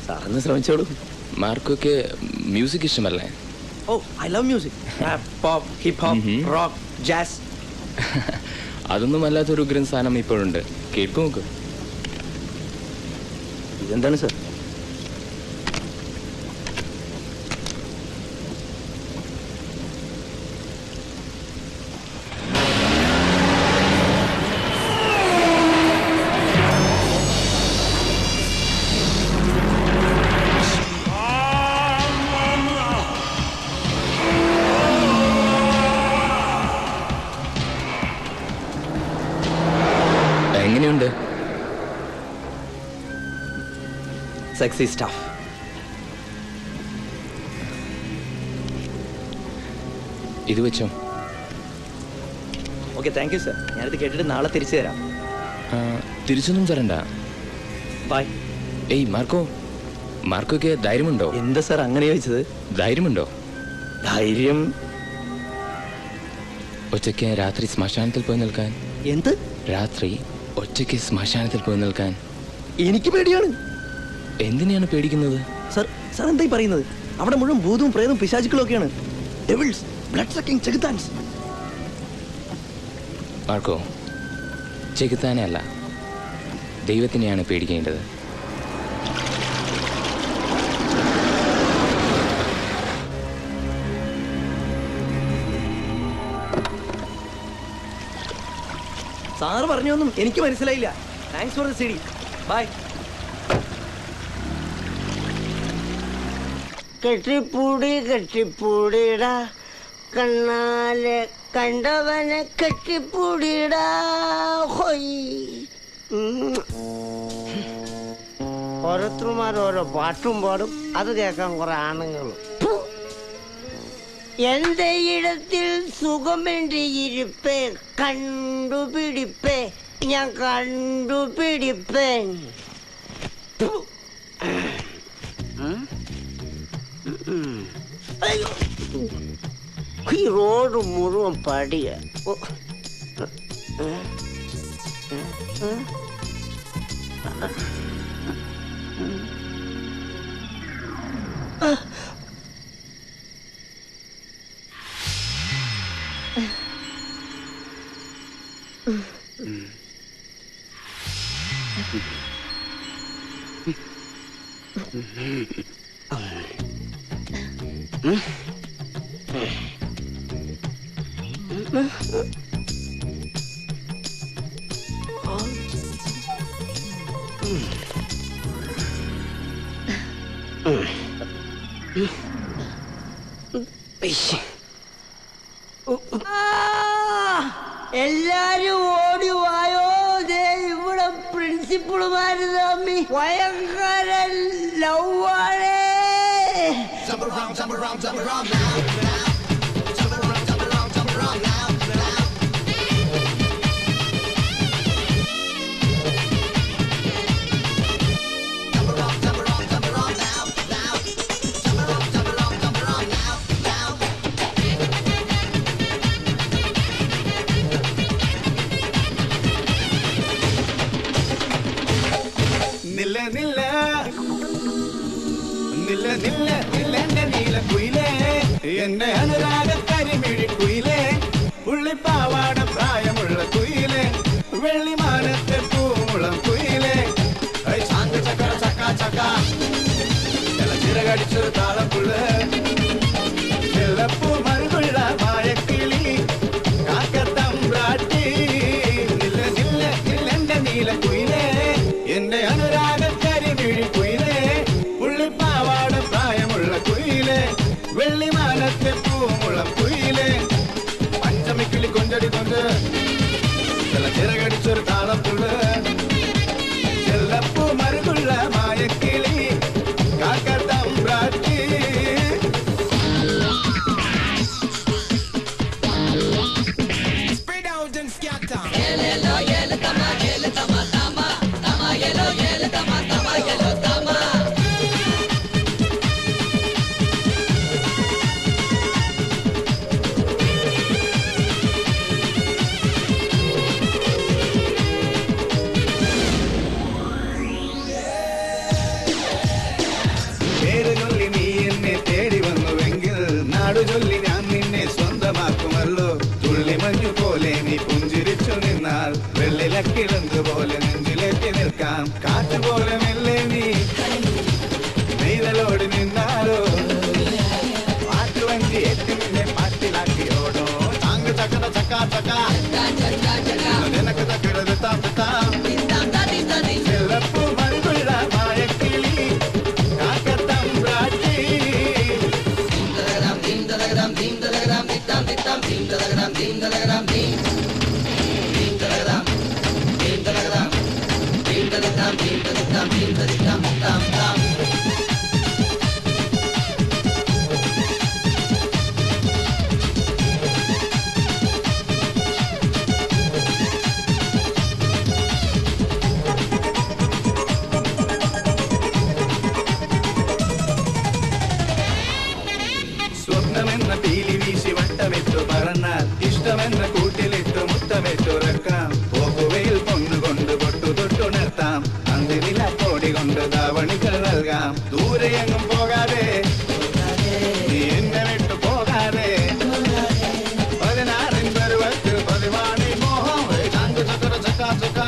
സാറൊന്ന് ശ്രമിച്ചോളൂ. മാർക്കൊക്കെ മ്യൂസിക് ഇഷ്ടമല്ലേ? ഓ, I love music. Pop, hip hop, rock, jazz. അതൊന്നും അല്ലാത്തൊരു ഉഗ്രൻ സാധനം ഇപ്പോഴുണ്ട്. കേൾപ്പു നോക്ക്. ഇതെന്താണ് സർ? എങ്ങനെയുണ്ട്? Sexy staff. ഇത് വെച്ചോ. Okay, thank you sir. ഞാനിത് കേട്ടിട്ട് നാളെ തിരിച്ചു തരാം. തിരിച്ചൊന്നും തരണ്ട. ബൈ. ഏയ് മാർക്കോ, മാർക്കൊക്കെ ധൈര്യമുണ്ടോ? എന്താ സർ അങ്ങനെ ചോദിച്ചത്? ധൈര്യമുണ്ടോ? ധൈര്യം ഒറ്റയ്ക്ക് രാത്രി ശ്മശാനത്തിൽ പോയി നിൽക്കാൻ. എന്ത്? രാത്രി ഒറ്റയ്ക്ക് ശ്മശാനത്തിൽ പോയി നിൽക്കാൻ എനിക്ക് പേടിയാണ്. എന്തിനാണ് പേടിക്കുന്നത്? സർ, സർ എന്തായി പറയുന്നത്? അവിടെ മുഴുവൻ ഭൂതവും പ്രേതവും പിശാചുക്കളും ഒക്കെയാണ്. ഡെവിൾസ്, ബ്ലഡ് സക്കിംഗ് ചെകുത്താൻസ്. മാർക്കോ, ചെകുത്താനെ അല്ല, ദൈവത്തിനെയാണ് പേടിക്കേണ്ടത്. സാറ് പറഞ്ഞൊന്നും എനിക്ക് മനസ്സിലായില്ല. Thanks for the CD. Bye. കെട്ടിപ്പൂടി കെട്ടിപ്പൂടിടാ കണ്ണാലെ കണ്ടവനെ കെട്ടിപ്പൂടിടാ. ഹൊയ്. ഓരോരുത്തർമാർ ഓരോ പാട്ടും പാടും, അത് കേൾക്കാൻ കുറെ ആണുങ്ങളും. എന്റെ ഇടത്തിൽ സുഖമെന്റെ ഇരിപ്പേ കണ്ടുപിടിപ്പേ, ഞാൻ കണ്ടുപിടിപ്പേ. ഈ റോഡ് മുഴുവൻ പടിയ. എല്ലാരും ഓടി വായോ. ഇവിടെ പ്രിൻസിപ്പൾമാര് തമ്മി ഭയങ്കര ലവാണേ. നില്ല നില്ല നില്ല നില്ല നില്ലെന്റെ നീലക്കുയിലേ, എന്റെ അനുരാഗ കരിമിഴി കുയിലേ, പുള്ളിപ്പാവാട പ്രായമുള്ള കുയിലേ, വെള്ളിമാനത്തെ പൂമുളം കുയിലേ, ചാങ്ക ചക്കര ചക്ക ചക്ക ചിറകടിച്ചൊരു താളപ്പുള്ള്, ചെല്ലപ്പൂ മറുകുള്ള മായക്കിളി, കാക്കത്തമ്പ്രാട്ടി. നില്ല നില്ല നില്ലെന്റെ നീലക്കുയിലേ, എന്റെ അനുരാഗ കരിമിഴി കുയിലേ, പുള്ളിപ്പാവാട പ്രായമുള്ള കുയിലേ, വെള്ളിമാനത്തെ പൂമുളം കുയിലേ, പഞ്ചമിക്കിളി കൊഞ്ചടി കൊണ്ട് ചിറകടിച്ചൊരു താളപ്പുള്ള്, ചെല്ലപ്പൂ മറുകുള്ള മായക്കിളി, കാക്കത്തമ്പ്രാട്ടി. Spread out and scatter. പേര് ചൊല്ലി നീ എന്നെ തേടി വന്നുവെങ്കിൽ നാടു ചൊല്ലി ഞാൻ നിന്നെ സ്വന്തമാക്കുമല്ലോ. തുള്ളി മഞ്ഞു പോലെ നീ പുഞ്ചിരിച്ചു നിന്നാൽ വെള്ളിലക്കിളന്ത് പോലെ നെഞ്ചിലേക്ക് നിൽക്കാം. കാറ്റ് പോലെ മെല്ലെ നീ നെയ്തലോട് നിന്നാലോ, പാട്ടുവഞ്ചി എത്തി നിന്നെ പാട്ടിലാക്കിയോടോ. ചാങ്ക ചക്കര ചക്ക ചക്ക നിനക്ക് തക്കരുത് താത്താം, ചെല്ലപ്പൂ മറുകുള്ള മായക്കിളി, കാക്കത്തമ്പ്രാട്ടി. സ്വപ്നമെന്ന പീലി വീശി വട്ടമിട്ടു പറന്നാൽ ഇഷ്ടമെന്ന കൂട്ടിലിട്ടു മുത്തമിട്ടുറക്കാം. പോക്കുവയിൽ പൊന്നുകൊണ്ട് പൊട്ടു തൊട്ടുണർത്താം, അന്തിനില കോടി കൊണ്ട് ധാവണികൾ നൽകാം. ദൂരെയെങ്ങും പോകാതെ നീ എന്നെ വിട്ടു പോകാതെ, 16 പരുവത്തിൽ പതിവാണി മോഹം. ചാങ്കു ചക്കര ചക്ക ചക്ക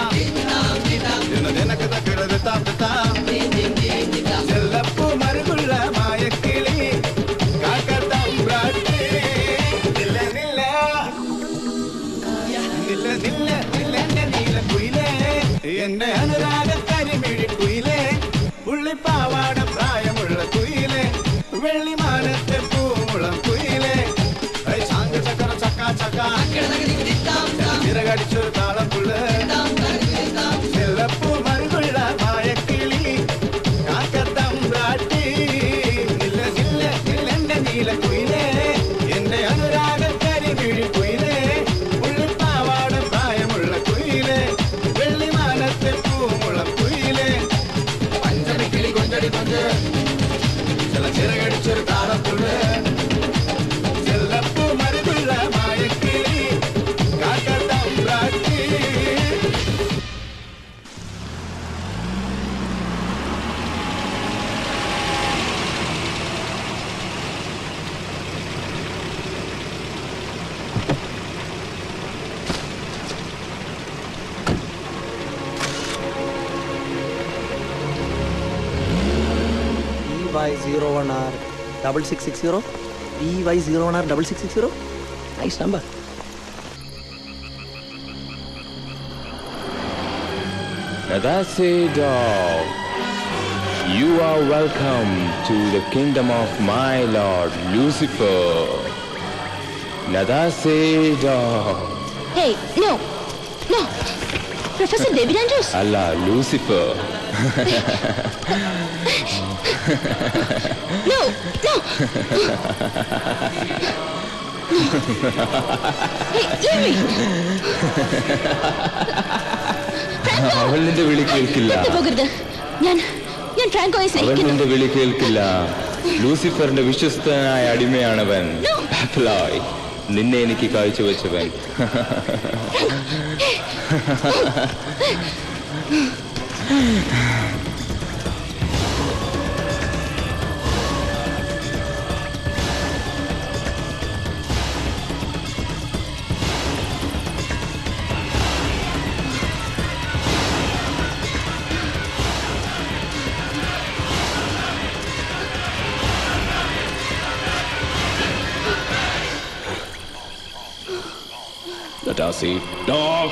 നിനക്ക് തക്കരുത് താത്താം, ചെല്ലപ്പൂ മറുകുള്ള മായക്കിളി, കാക്കത്തമ്പ്രാട്ടി. നില്ല നില്ല നില്ല നില്ല നില്ലെന്റെ നീലക്കുയിലേ, എന്റെ അനുരാഗ കരിമിഴി കുയിലേ, പുള്ളിപ്പാവാട പ്രായമുള്ള കുയിലേ, വെള്ളിമാനത്തെ പൂമുളം കുയിലേ, ചാങ്ക ചക്കര ചക്ക ചക്ക ചിറകടിച്ചൊരു താളപ്പുള്ള്, ചെല്ലപ്പൂ മറുകുള്ള മായക്കിളി, കാക്കത്തമ്പ്രാട്ടി. നില്ല നില്ല നില്ലെന്റെ നീലക്കുയിലേ, എന്റെ അനുരാഗ കരിമിഴി കുയിലേ, പുള്ളിപ്പാവാട പ്രായമുള്ള കുയിലേ, വെള്ളിമാനത്തെ പൂമുളം കുയിലേ, പഞ്ചമിക്കിളി കൊഞ്ചടി കൊണ്ട് ചിറകടിച്ചൊരു താളപ്പുള്ള്, ചെല്ലപ്പൂ മറുകുള്ള മായക്കിളി, കാക്കത്തമ്പ്രാട്ടി. EY01R6660. EY01R6660. Nice number. That's it, dog. You are welcome to the kingdom of my lord Lucifer. That's it, dog. Hey, no. Professor David Andrews. Allah, Lucifer. No. Hey, leave me. അവൾ നിന്റെ വിളി കേൾക്കില്ല. പോകരുത്. ഞാൻ ഫ്രാങ്കോയെ അവൾ സ്നേഹിക്കുന്നു. നിന്റെ വിളി കേൾക്കില്ല. ലൂസിഫറിന്റെ വിശ്വസ്തനായ അടിമയാണവൻ. ബാഫ്ലോയ്, നിന്നെ എനിക്ക് കാഴ്ചവെച്ചവൻ. That's it, dog.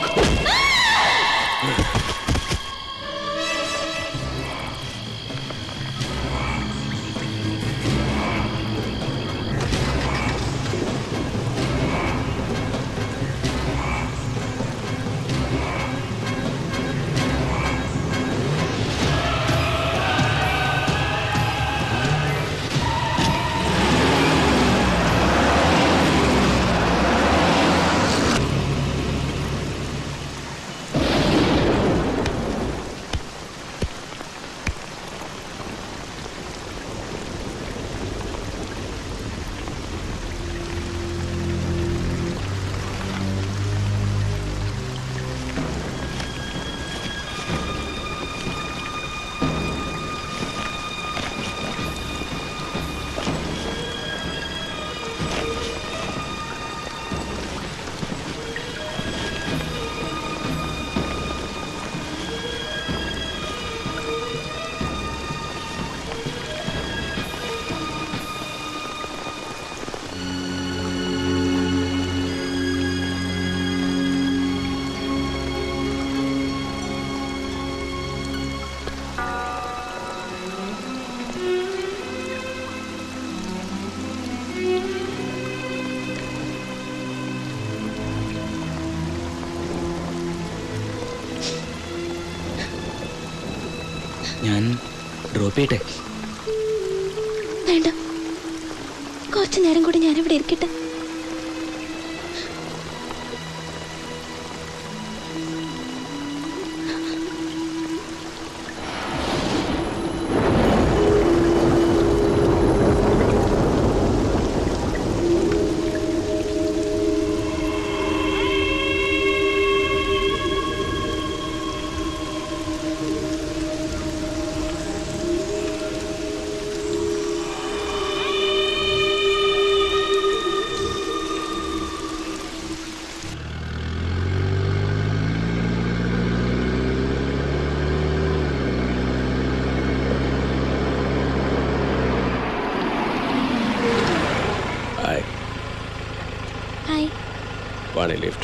ഞാൻ ഡ്രോപ്പ് ചെയ്യട്ടെ? വേണ്ട, കുറച്ചു നേരം കൂടി ഞാനിവിടെ ഇരിക്കട്ടെ. Want a lift?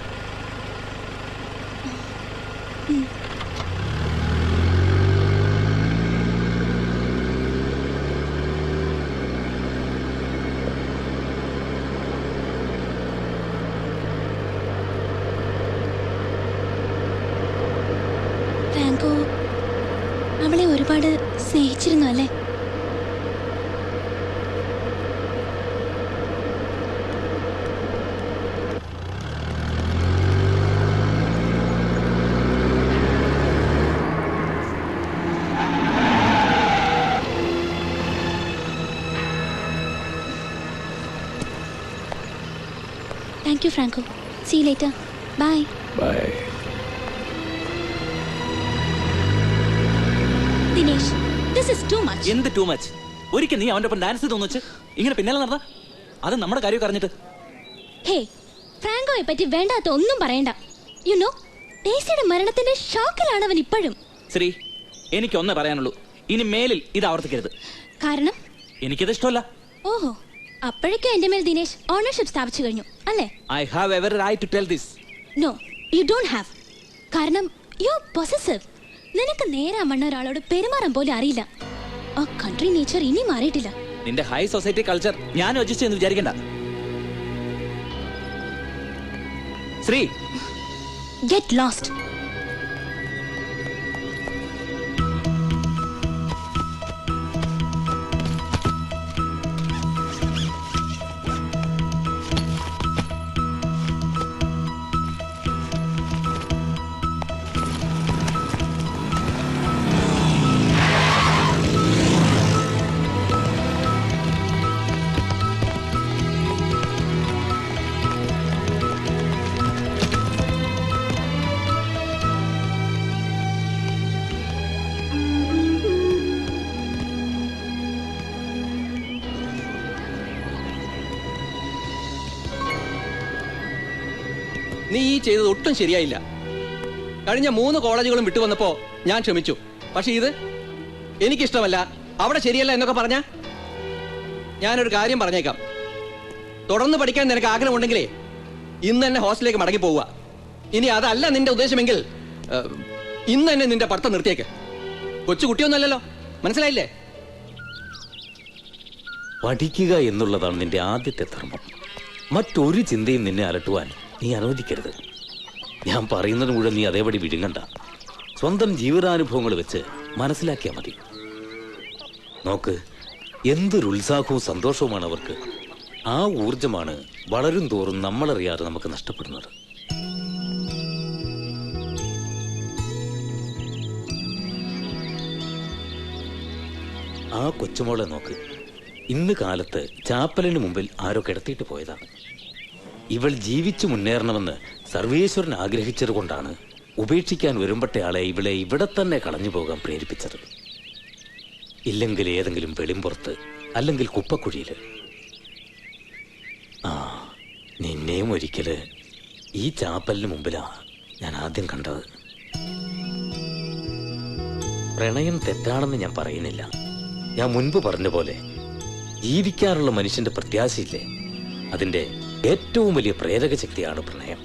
ഫ്രാങ്കോ അവളെ ഒരുപാട് സ്നേഹിച്ചിരുന്നു അല്ലേ? Thank you, Franco. See you later. Bye. Bye. Dinesh, this is too much. എന്ത് ടു മച്ച്? ഒരിക്കൽ നീ അവന്റെ ഒപ്പം ഡാൻസ് തോന്നുവെച്ച് ഇങ്ങനെ പിന്നാലെ നടന്ന അത് നമ്മുടെ കാര്യം അറിഞ്ഞിട്ട്. ഹേ, ഫ്രാങ്കോയെ പറ്റി വേണ്ടാത്ത ഒന്നും പറയണ്ട. യു നോ, ഡേസിയുടെ മരണത്തിന്റെ ഷോക്കിലാണ് അവൻ ഇപ്പോഴും. ശ്രീ, എനിക്കൊന്നേ പറയാനുള്ളൂ, ഇനി മേലിൽ ഇത് ആവർത്തിക്കരുത്. കാരണം എനിക്കത് ഇഷ്ടമല്ല. ഓഹോ, അപ്പോഴേക്കും എന്റെ മേൽ ദിനേശ് ഓണർഷിപ്പ് സ്ഥാപിച്ചു കഴിഞ്ഞു അല്ലേ? I have ever right to tell this. No, you don't have. കാരണം യു പൊസസീവ്. നിനക്ക് നേരെ മണ്ണ ഒരാളോട് പെരുമാറാൻ പോലും അറിയില്ല. ആ കൺട്രി നേച്ചർ ഇനി മാറിയിട്ടില്ല. നിന്റെ ഹൈ സൊസൈറ്റി കൾച്ചർ ഞാൻ യോജിച്ചു എന്ന് വിചാരിക്കണ്ട. Shri, get lost. നീ ഈ ചെയ്തത് ഒട്ടും ശരിയായില്ല. കഴിഞ്ഞ 3 കോളേജുകളും വിട്ടുവന്നപ്പോ ഞാൻ ക്ഷമിച്ചു. പക്ഷെ ഇത് എനിക്കിഷ്ടമല്ല, അവിടെ ശരിയല്ല എന്നൊക്കെ പറഞ്ഞ ഞാനൊരു കാര്യം പറഞ്ഞേക്കാം. തുടർന്ന് പഠിക്കാൻ നിനക്ക് ആഗ്രഹമുണ്ടെങ്കിലേ ഇന്ന് തന്നെ ഹോസ്റ്റലിലേക്ക് മടങ്ങി പോവുക. ഇനി അതല്ല നിന്റെ ഉദ്ദേശമെങ്കിൽ ഇന്ന് തന്നെ നിന്റെ പഠിത്തം നിർത്തിയേക്ക്. കൊച്ചു കുട്ടിയൊന്നുമല്ലല്ലോ, മനസ്സിലായില്ലേ? പഠിക്കുക എന്നുള്ളതാണ് നിന്റെ ആദ്യത്തെ ധർമ്മം. മറ്റൊരു ചിന്തയും നിന്നെ അലട്ടുവാൻ നീ അനുവദിക്കരുത്. ഞാൻ പറയുന്നത് മുഴുവൻ നീ അതേപടി വിഴുങ്ങണ്ട. സ്വന്തം ജീവിതാനുഭവങ്ങൾ വെച്ച് മനസ്സിലാക്കിയാൽ മതി. നോക്ക്, എന്തൊരു ഉത്സാഹവും സന്തോഷവുമാണ് അവർക്ക്. ആ ഊർജമാണ് വളരും തോറും നമ്മളറിയാതെ നമുക്ക് നഷ്ടപ്പെടുന്നത്. ആ കൊച്ചുമോളെ നോക്ക്. ഇന്ന് കാലത്ത് ചാപ്പലിന് മുമ്പിൽ ആരോ കിടത്തിയിട്ട് പോയതാണ്. ഇവൾ ജീവിച്ചു മുന്നേറണമെന്ന് സർവേശ്വരൻ ആഗ്രഹിച്ചതുകൊണ്ടാണ് ഉപേക്ഷിക്കാൻ വരുമ്പട്ടയാളെ ഇവളെ ഇവിടെ തന്നെ കളഞ്ഞു പോകാൻ പ്രേരിപ്പിച്ചത്. ഇല്ലെങ്കിൽ ഏതെങ്കിലും വെളിമ്പുറത്ത്, അല്ലെങ്കിൽ കുപ്പക്കുഴിയില്. ആ, നിന്നെയും ഒരിക്കല് ഈ ചാപ്പലിന് മുമ്പിലാ ഞാൻ ആദ്യം കണ്ടത്. പ്രണയം തെറ്റാണെന്ന് ഞാൻ പറയുന്നില്ല. ഞാൻ മുൻപ് പറഞ്ഞ പോലെ ജീവിക്കാനുള്ള മനുഷ്യന്റെ പ്രത്യാശയില്ലേ, അതിന്റെ ഏറ്റവും വലിയ പ്രേരക ശക്തിയാണ് പ്രണയം.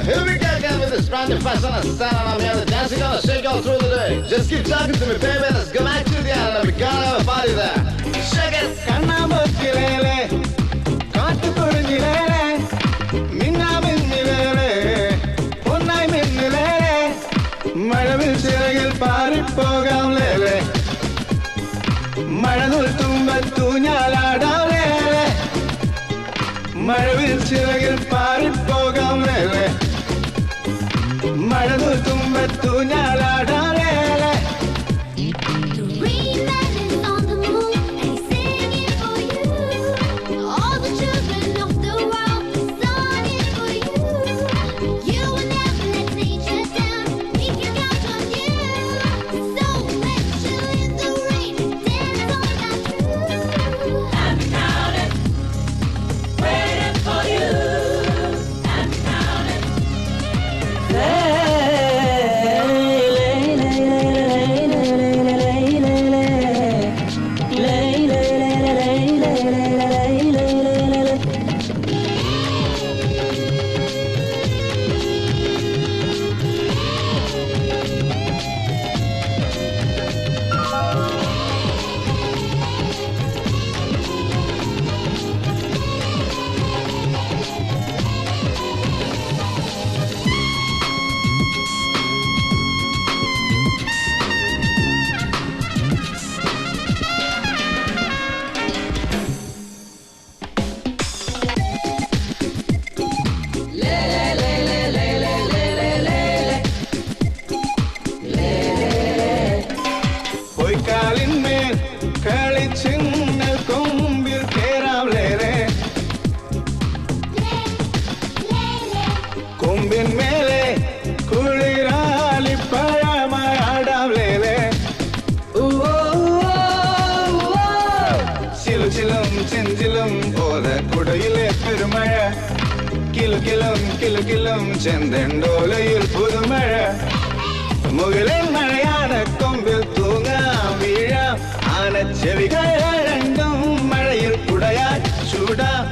Here we go again with this brand new fashion and style, and I'm here to dance, we're gonna shake all through the day. Just keep talking to me, baby, let's go back to the island and we gonna have a party there. Shake it! കണ്ണാമ്പത്തിലേലെ കാട്ടുകൊഴിഞ്ഞിലേലെ മിന്നാമിന്നിലേലെ പൊന്നായി മിന്നിലേലെ മഴവിൽ ചിറകിൽ പാറിപ്പോകാം ലേലെ മഴനൂൽ തുമ്പത്തൂഞ്ഞാലാടാം ലേലെ മഴവിൽ ചിറകിൽ പാറിപ്പോകാം ലേലെ മഴനൂൽ തുമ്പത്തൂഞ്ഞാലാടാം ലേലെ. പൊയ്ക്കാലിന്മേൽ കളിച്ചിന്നൽ കൊമ്പിൽ കേറാം ലേലെ നെഞ്ചിലും ചെഞ്ചിലും പോലെ കുടയിലെ പെരുമഴ കിലുക്കിലും കിലുക്കിലും ചെന്തണ്ടോലയിൽ പുതുമഴ മുകളിൽ മഴയാണ് കൊമ്പിൽ തൂങ്ങാം വീഴാം ആനച്ചെവികൾ രണ്ടും മഴയിൽ കുടയാൻ ചൂടാം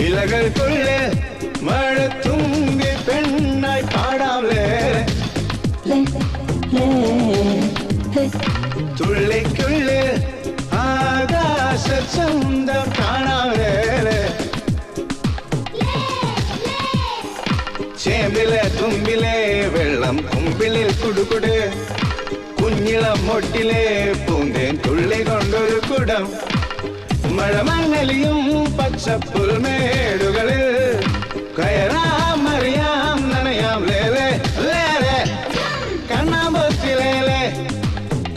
ഇലകൾക്കുള്ളിൽ മഴ തുമ്പി പെണ്ണായി പാടാമേ തുള്ളിക്കുള്ളിൽ ആകാശ ചന്തം കാണാമേ ചേമ്പിലെ തുമ്പിലെ വെള്ളം കുമ്പിളിൽ കുടുകുട് കുഞ്ഞിളം മൊട്ടിലെ പൂന്തേൻ തുള്ളി കൊണ്ടൊരു കുടം മഴമങ്ങലിയും പച്ചപ്പുൽമേടുകളിൽ കയറാം അറിയാം നനയാം ലേലേ ലേലേ കണ്ണാമ്പത്തിലേലേ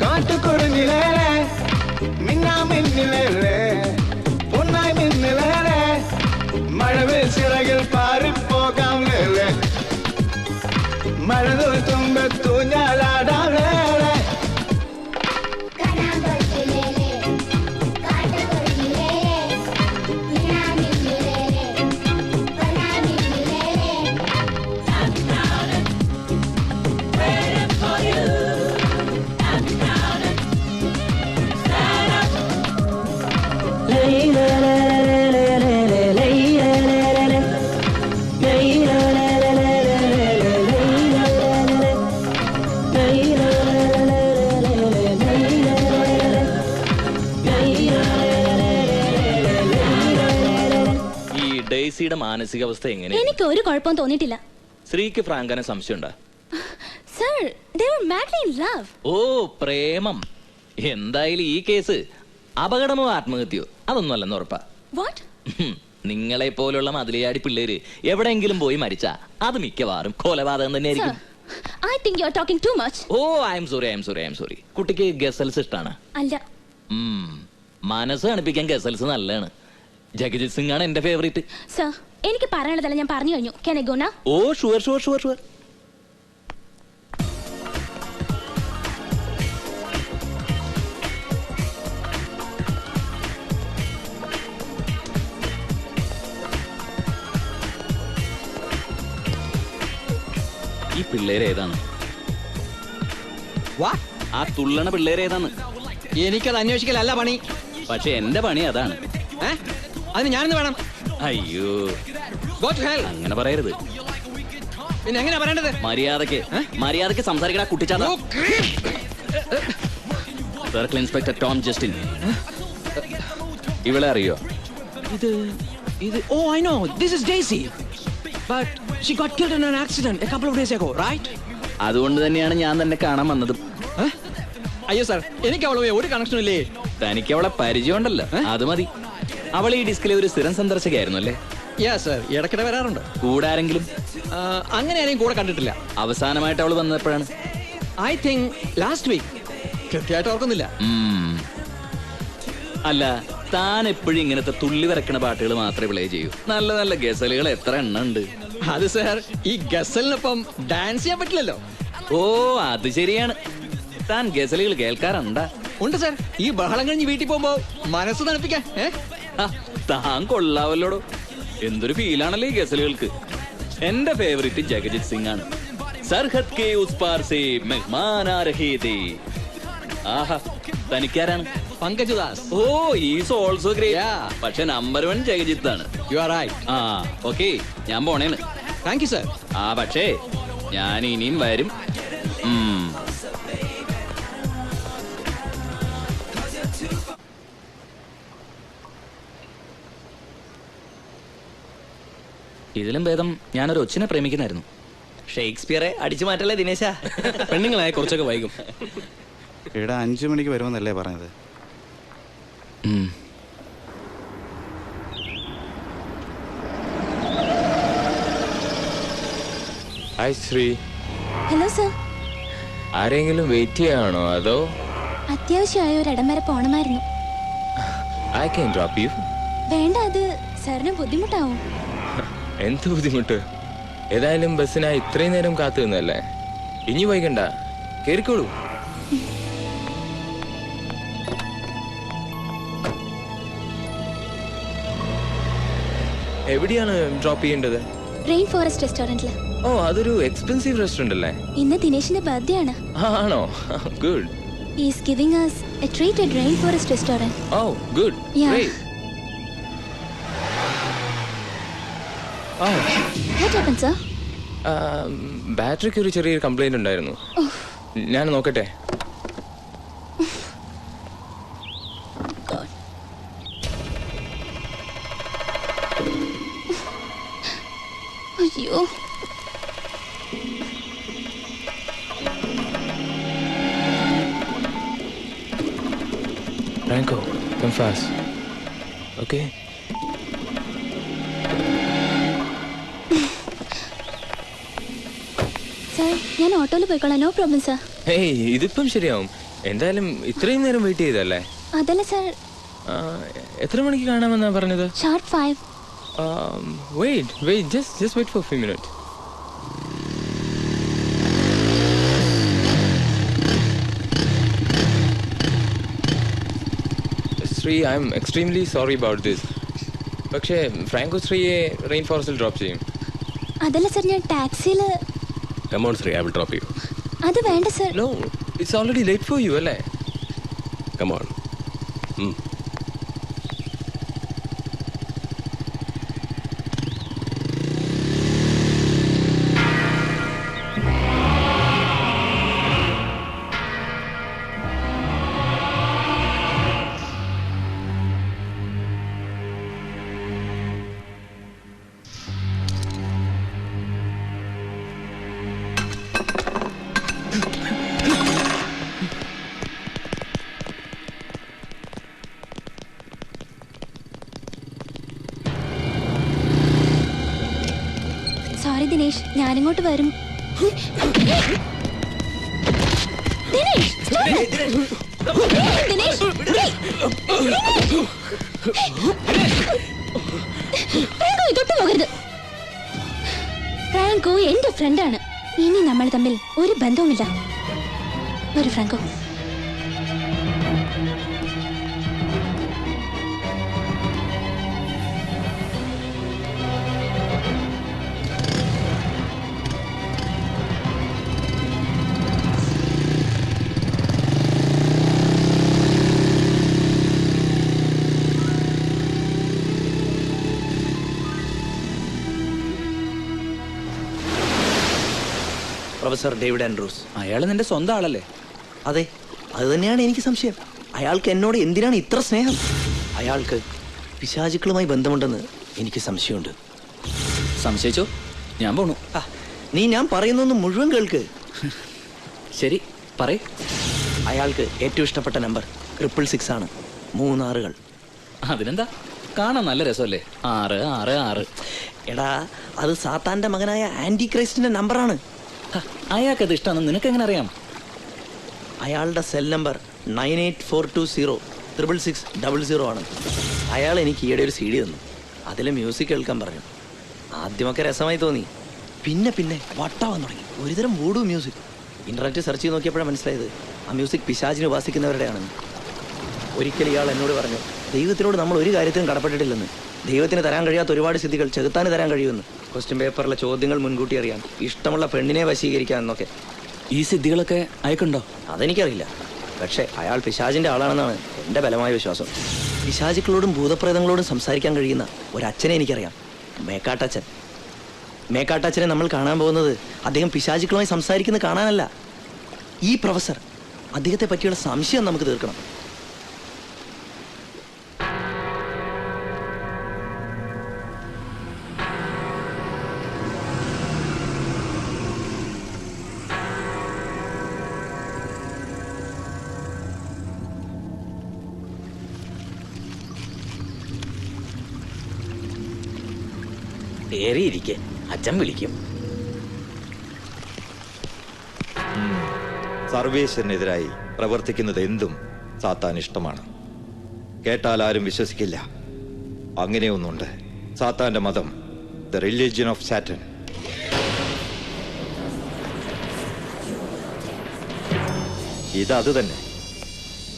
കാട്ടുകൊടുങ്ങിലേലേ മിന്നാമിന്നിലേലേ പൊന്നായി മിന്നിലേലേ മഴവിൽ ചിറകിൽ പാറിപ്പോകാം ലേലേ മഴതോൽ തുമ്പത്തു ഞാലാടാം ലേലേ ഡെയ്സിയുടെ മാനസികാവസ്ഥ എങ്ങനെ? എനിക്ക് ഒരു കുഴപ്പവും തോന്നിയിട്ടില്ല. ശ്രീക്ക് ഫ്രാങ്കനെ സംശയമുണ്ടോ? Sir, they were madly in love. ഓ പ്രേമം. എന്തായാലും ഈ കേസ് അപകടമോ ആത്മഹത്യയോ അതൊന്നും അല്ലെന്ന് ഉറപ്പാ. What? നിങ്ങളെ പോലുള്ള മതിലയാടി പിള്ളേര് എവിടെയെങ്കിലും പോയി മരിച്ചാ അത് മിക്കവാറും കൊലപാതകം തന്നെയായിരിക്കും. I think you are talking too much. Oh I am sorry. കുട്ടിക്ക് ഗസൽസ് ഇഷ്ടാണ്? അല്ല. മനസ്സ് തണുപ്പിക്കാൻ ഗസൽസ് നല്ലതാണ്. ജഗജിത് സിംഗ് ആണ് എന്റെ ഫേവറേറ്റ്. സർ, എനിക്ക് പറയാനുള്ളതല്ല ഞാൻ പറഞ്ഞു കഴിഞ്ഞു. Can I go now? Oh sure. ഈ പിള്ളേരേതാണ്? ആ തുള്ളണ പിള്ളേരേതാന്ന് എനിക്കത് അന്വേഷിക്കലല്ല പണി. പക്ഷെ എന്റെ പണി അതാണ്. അതിന് ഞാനെന്ന് വേണം? അയ്യോ അങ്ങനെ പറയരുത്. പിന്നെ എങ്ങനെയാ പറയേണ്ടത്? മര്യാദക്ക് സംസാരിക്കടാ കുട്ടിച്ചാത്ത. Circle inspector Tom Justin. ഇവളെ അറിയോ? ഇത് oh I know, this is Daisy. But she got killed in an accident a couple of days ago, right? അതുകൊണ്ട് തന്നെയാണ് ഞാൻ തന്നെ കാണാൻ വന്നതും. അയ്യോ സാർ, എനിക്ക് അവളുമായി ഒരു കണക്ഷനും ഇല്ലേ. തനിക്ക് അവളെ പരിചയമുണ്ടല്ലോ, അത് മതി. അവൾ ഈ ഡിസ്കിലെ ഒരു സ്ഥിരം സന്ദർശകയായിരുന്നു അല്ലേ? സർ, ഇടയ്ക്കിടെ വരാറുണ്ട്. കൂടെ ആരെങ്കിലും? അങ്ങനെ ആരെയും കൂടെ കണ്ടിട്ടില്ല. അവസാനമായിട്ട് അവൾ വന്നപ്പോഴാണ്? I think last week. കൃത്യമായിട്ട് ഓർക്കുന്നില്ല. അല്ല, താൻ എപ്പോഴും ഇങ്ങനത്തെ തുള്ളി വരക്കണ പാട്ടുകൾ മാത്രമേ പ്ലേ ചെയ്യൂ. നല്ല നല്ല ഗസലുകൾ എത്ര എണ്ണം ഉണ്ട്. അത് സാർ, ഈ ഗസലിനൊപ്പം ഡാൻസ് ചെയ്യാൻ പറ്റില്ലല്ലോ. ഓ അത് ശരിയാണ്. താൻ ഗസലുകൾ കേൾക്കാറുണ്ടാ? ഉണ്ട് സാർ. ഈ ബഹളം കഴിഞ്ഞ് വീട്ടിൽ പോകുമ്പോ മനസ്സ് തണുപ്പിക്കാൻ. താൻ കൊള്ളാവല്ലോടോ. എന്തൊരു ഫീലാണല്ലേ ഈ ഗസലുകൾക്ക്. എന്റെ ഫേവറേറ്റ് ജഗജിത് സിംഗ് ആണ്. സർഹദ് കെ ഉസ് പാർ സേ മെഹ്മാൻ ആ രഹേ ഥേ. ആഹാ, തനിക്കാരാണ്? Pankaj Udhas. Oh is also great. പക്ഷെ നമ്പർ 1 ജഗജിത്ത് ആണ്. You are right. ആ ഓക്കെ, ഞാൻ പോണേന്ന്. Thank you sir. ആ പക്ഷേ ഞാൻ ഇനിയും വരും. ഇതിലും ഭേദം ഞാനൊരു ഒച്ചിനെ പ്രേമിക്കുന്നായിരുന്നു. ഷേക്സ്പിയറെ അടിച്ചു മാറ്റല്ലേ ദിനേശ? പെണ്ണുങ്ങളായ കുറച്ചൊക്കെ വൈകും. ഇവിടെ 5 മണിക്ക് വരുമെന്നല്ലേ പറഞ്ഞത്? ഹായ് ശ്രീ. Hello sir. ആരെങ്കിലും വെയിറ്റ് ചെയ്യാണോ അതോ? അത്യാവശ്യമായ ഒരു ഇടം വരെ പോണമായിരുന്നു. I can drop you. വേണ്ട, അത് സാറിന് ബുദ്ധിമുട്ടാവും. എന്ത് ബുദ്ധിമുട്ട്? ഏതായാലും ബസ്സിനായി ഇത്രയും നേരം കാത്തു നിന്നല്ലേ. ഇനി വൈകണ്ട, കേറിക്കോളൂ. എവിടെയാണ് ഡ്രോപ്പ് ചെയ്യേണ്ടത്? Rain forest റെസ്റ്റോറന്റില്. ഓ, അതൊരു എക്സ്പെൻസീവ് റെസ്റ്റോറന്റ് അല്ലേ? ഇന്ന് ദിനേശിന്റെ ബർത്ത്ഡേ ആണ്. ആണോ? Good. He is giving us a treat at Rain Forest restaurant. Oh, good. Yeah. Great. Oh. What happened, sir? ബാറ്ററിക്ക് ഒരു ചെറിയൊരു കംപ്ലൈന്റ് ഉണ്ടായിരുന്നു. ഞാൻ നോക്കട്ടെ. അയ്യോ. Franco, come fast. Okay? Sir, ഞാൻ ഓട്ടോയിൽ പോയിക്കോളാം. No problem sir. ഹേയ്, ഇതിപ്പം ശരിയാവും. എന്തായാലും ഇത്രയും നേരം വെയിറ്റ് ചെയ്തല്ലേ? അതല്ല സർ. എത്ര മണിക്ക് കാണാമെന്നാ പറഞ്ഞത്? Sharp 5. Wait, just wait for a few minutes. Shri, I am extremely sorry about this. പക്ഷേ ഫ്രാങ്കോ ശ്രീയെ റെയിൻ ഫോറസ്റ്റിൽ ഡ്രോപ്പ് ചെയ്യും. അതല്ല സർ, ഞാൻ ടാക്സിയിൽ. Come on, Sri, I will drop you. അത് വേണ്ട sir. No, it's already late for you, അല്ലേ? Come on. Sorry Dinesh, ഞാനിങ്ങോട്ട് വരും. Dinesh, Dinesh, Franco ഇതൊട്ട് പോകരുത്. Franco എന്റെ ഫ്രണ്ടാണ്. ഇനി നമ്മൾ തമ്മിൽ ഒരു ബന്ധവുമില്ല. ഒരു ഫ്രാങ്കോ. Professor David Andrews. അയാൾ നിന്റെ സ്വന്തം ആളല്ലേ? അതെ, അത് തന്നെയാണ് എനിക്ക് സംശയം. അയാൾക്ക് എന്നോട് എന്തിനാണ് ഇത്ര സ്നേഹം? അയാൾക്ക് പിശാചുക്കളുമായി ബന്ധമുണ്ടെന്ന് എനിക്ക് സംശയമുണ്ട്. സംശയിച്ചോ? ഞാൻ പോണു. നീ ഞാൻ പറയുന്നൊന്ന് മുഴുവൻ കേൾക്ക്. ശരി, പറയ്. അയാൾക്ക് ഏറ്റവും ഇഷ്ടപ്പെട്ട നമ്പർ 666 ആണ്. 3 6കൾ. അതിനെന്താ, കാണാൻ നല്ല രസമല്ലേ? 6 6 6. എടാ, അത് സാത്താന്റെ മകനായ ആന്റി ക്രൈസ്റ്റിന്റെ നമ്പറാണ്. അയാൾക്കത് ഇഷ്ടമാണെന്ന് നിനക്ക് എങ്ങനെ അറിയാം? അയാളുടെ സെൽ നമ്പർ 98420 66600 ആണ്. അയാൾ എനിക്ക് ഈയിടെ ഒരു CD തന്നു. അതിൽ മ്യൂസിക് കേൾക്കാൻ പറഞ്ഞു. ആദ്യമൊക്കെ രസമായി തോന്നി. പിന്നെ വട്ടാവാൻ തുടങ്ങി. ഒരുതരം വൂഡു മ്യൂസിക്. ഇന്റർനെറ്റ് സെർച്ച് ചെയ്ത് നോക്കിയപ്പോഴാണ് മനസ്സിലായത് ആ മ്യൂസിക് പിശാചിനെ ഉപാസിക്കുന്നവരുടെയാണെന്ന്. ഒരിക്കൽ ഇയാൾ എന്നോട് പറഞ്ഞു, ദൈവത്തിനോട് നമ്മൾ ഒരു കാര്യത്തിനും കടപ്പെട്ടിട്ടില്ലെന്ന്. ദൈവത്തിന് തരാൻ കഴിയാത്ത ഒരുപാട് സിദ്ധികൾ ചെകുത്താന് തരാൻ കഴിയുമെന്ന്. ക്വസ്റ്റ്യൻ പേപ്പറിലെ ചോദ്യങ്ങൾ മുൻകൂട്ടി അറിയാം, ഇഷ്ടമുള്ള പെണ്ണിനെ വശീകരിക്കാം എന്നൊക്കെ. ഈ സിദ്ധികളൊക്കെ അയക്കുണ്ടോ? അതെനിക്കറിയില്ല. പക്ഷേ അയാൾ പിശാചിന്റെ ആളാണെന്നാണ് എൻ്റെ ബലമായ വിശ്വാസം. പിശാചുക്കളോടും ഭൂതപ്രേതങ്ങളോടും സംസാരിക്കാൻ കഴിയുന്ന ഒരച്ഛനെ എനിക്കറിയാം, മേക്കാട്ടച്ഛൻ. മേക്കാട്ടച്ഛനെ നമ്മൾ കാണാൻ പോകുന്നത് അദ്ദേഹം പിശാചുക്കളുമായി സംസാരിക്കുന്നത് കാണാനല്ല. ഈ പ്രൊഫസർ അദ്ദേഹത്തെ പറ്റിയുള്ള സംശയം നമുക്ക് തീർക്കണം. ഏറിയിരിക്കെ അച്ഛൻ വിളിക്കും. സർവേശ്വരനെതിരായി പ്രവർത്തിക്കുന്നത് എന്തും സാത്താൻ ഇഷ്ടമാണ്. കേട്ടാൽ ആരും വിശ്വസിക്കില്ല. അങ്ങനെയൊന്നുണ്ട്. സാത്താന്റെ മതം, ദ റിലിജിയൻ ഓഫ് സാറ്റൻ. ഇതത് തന്നെ.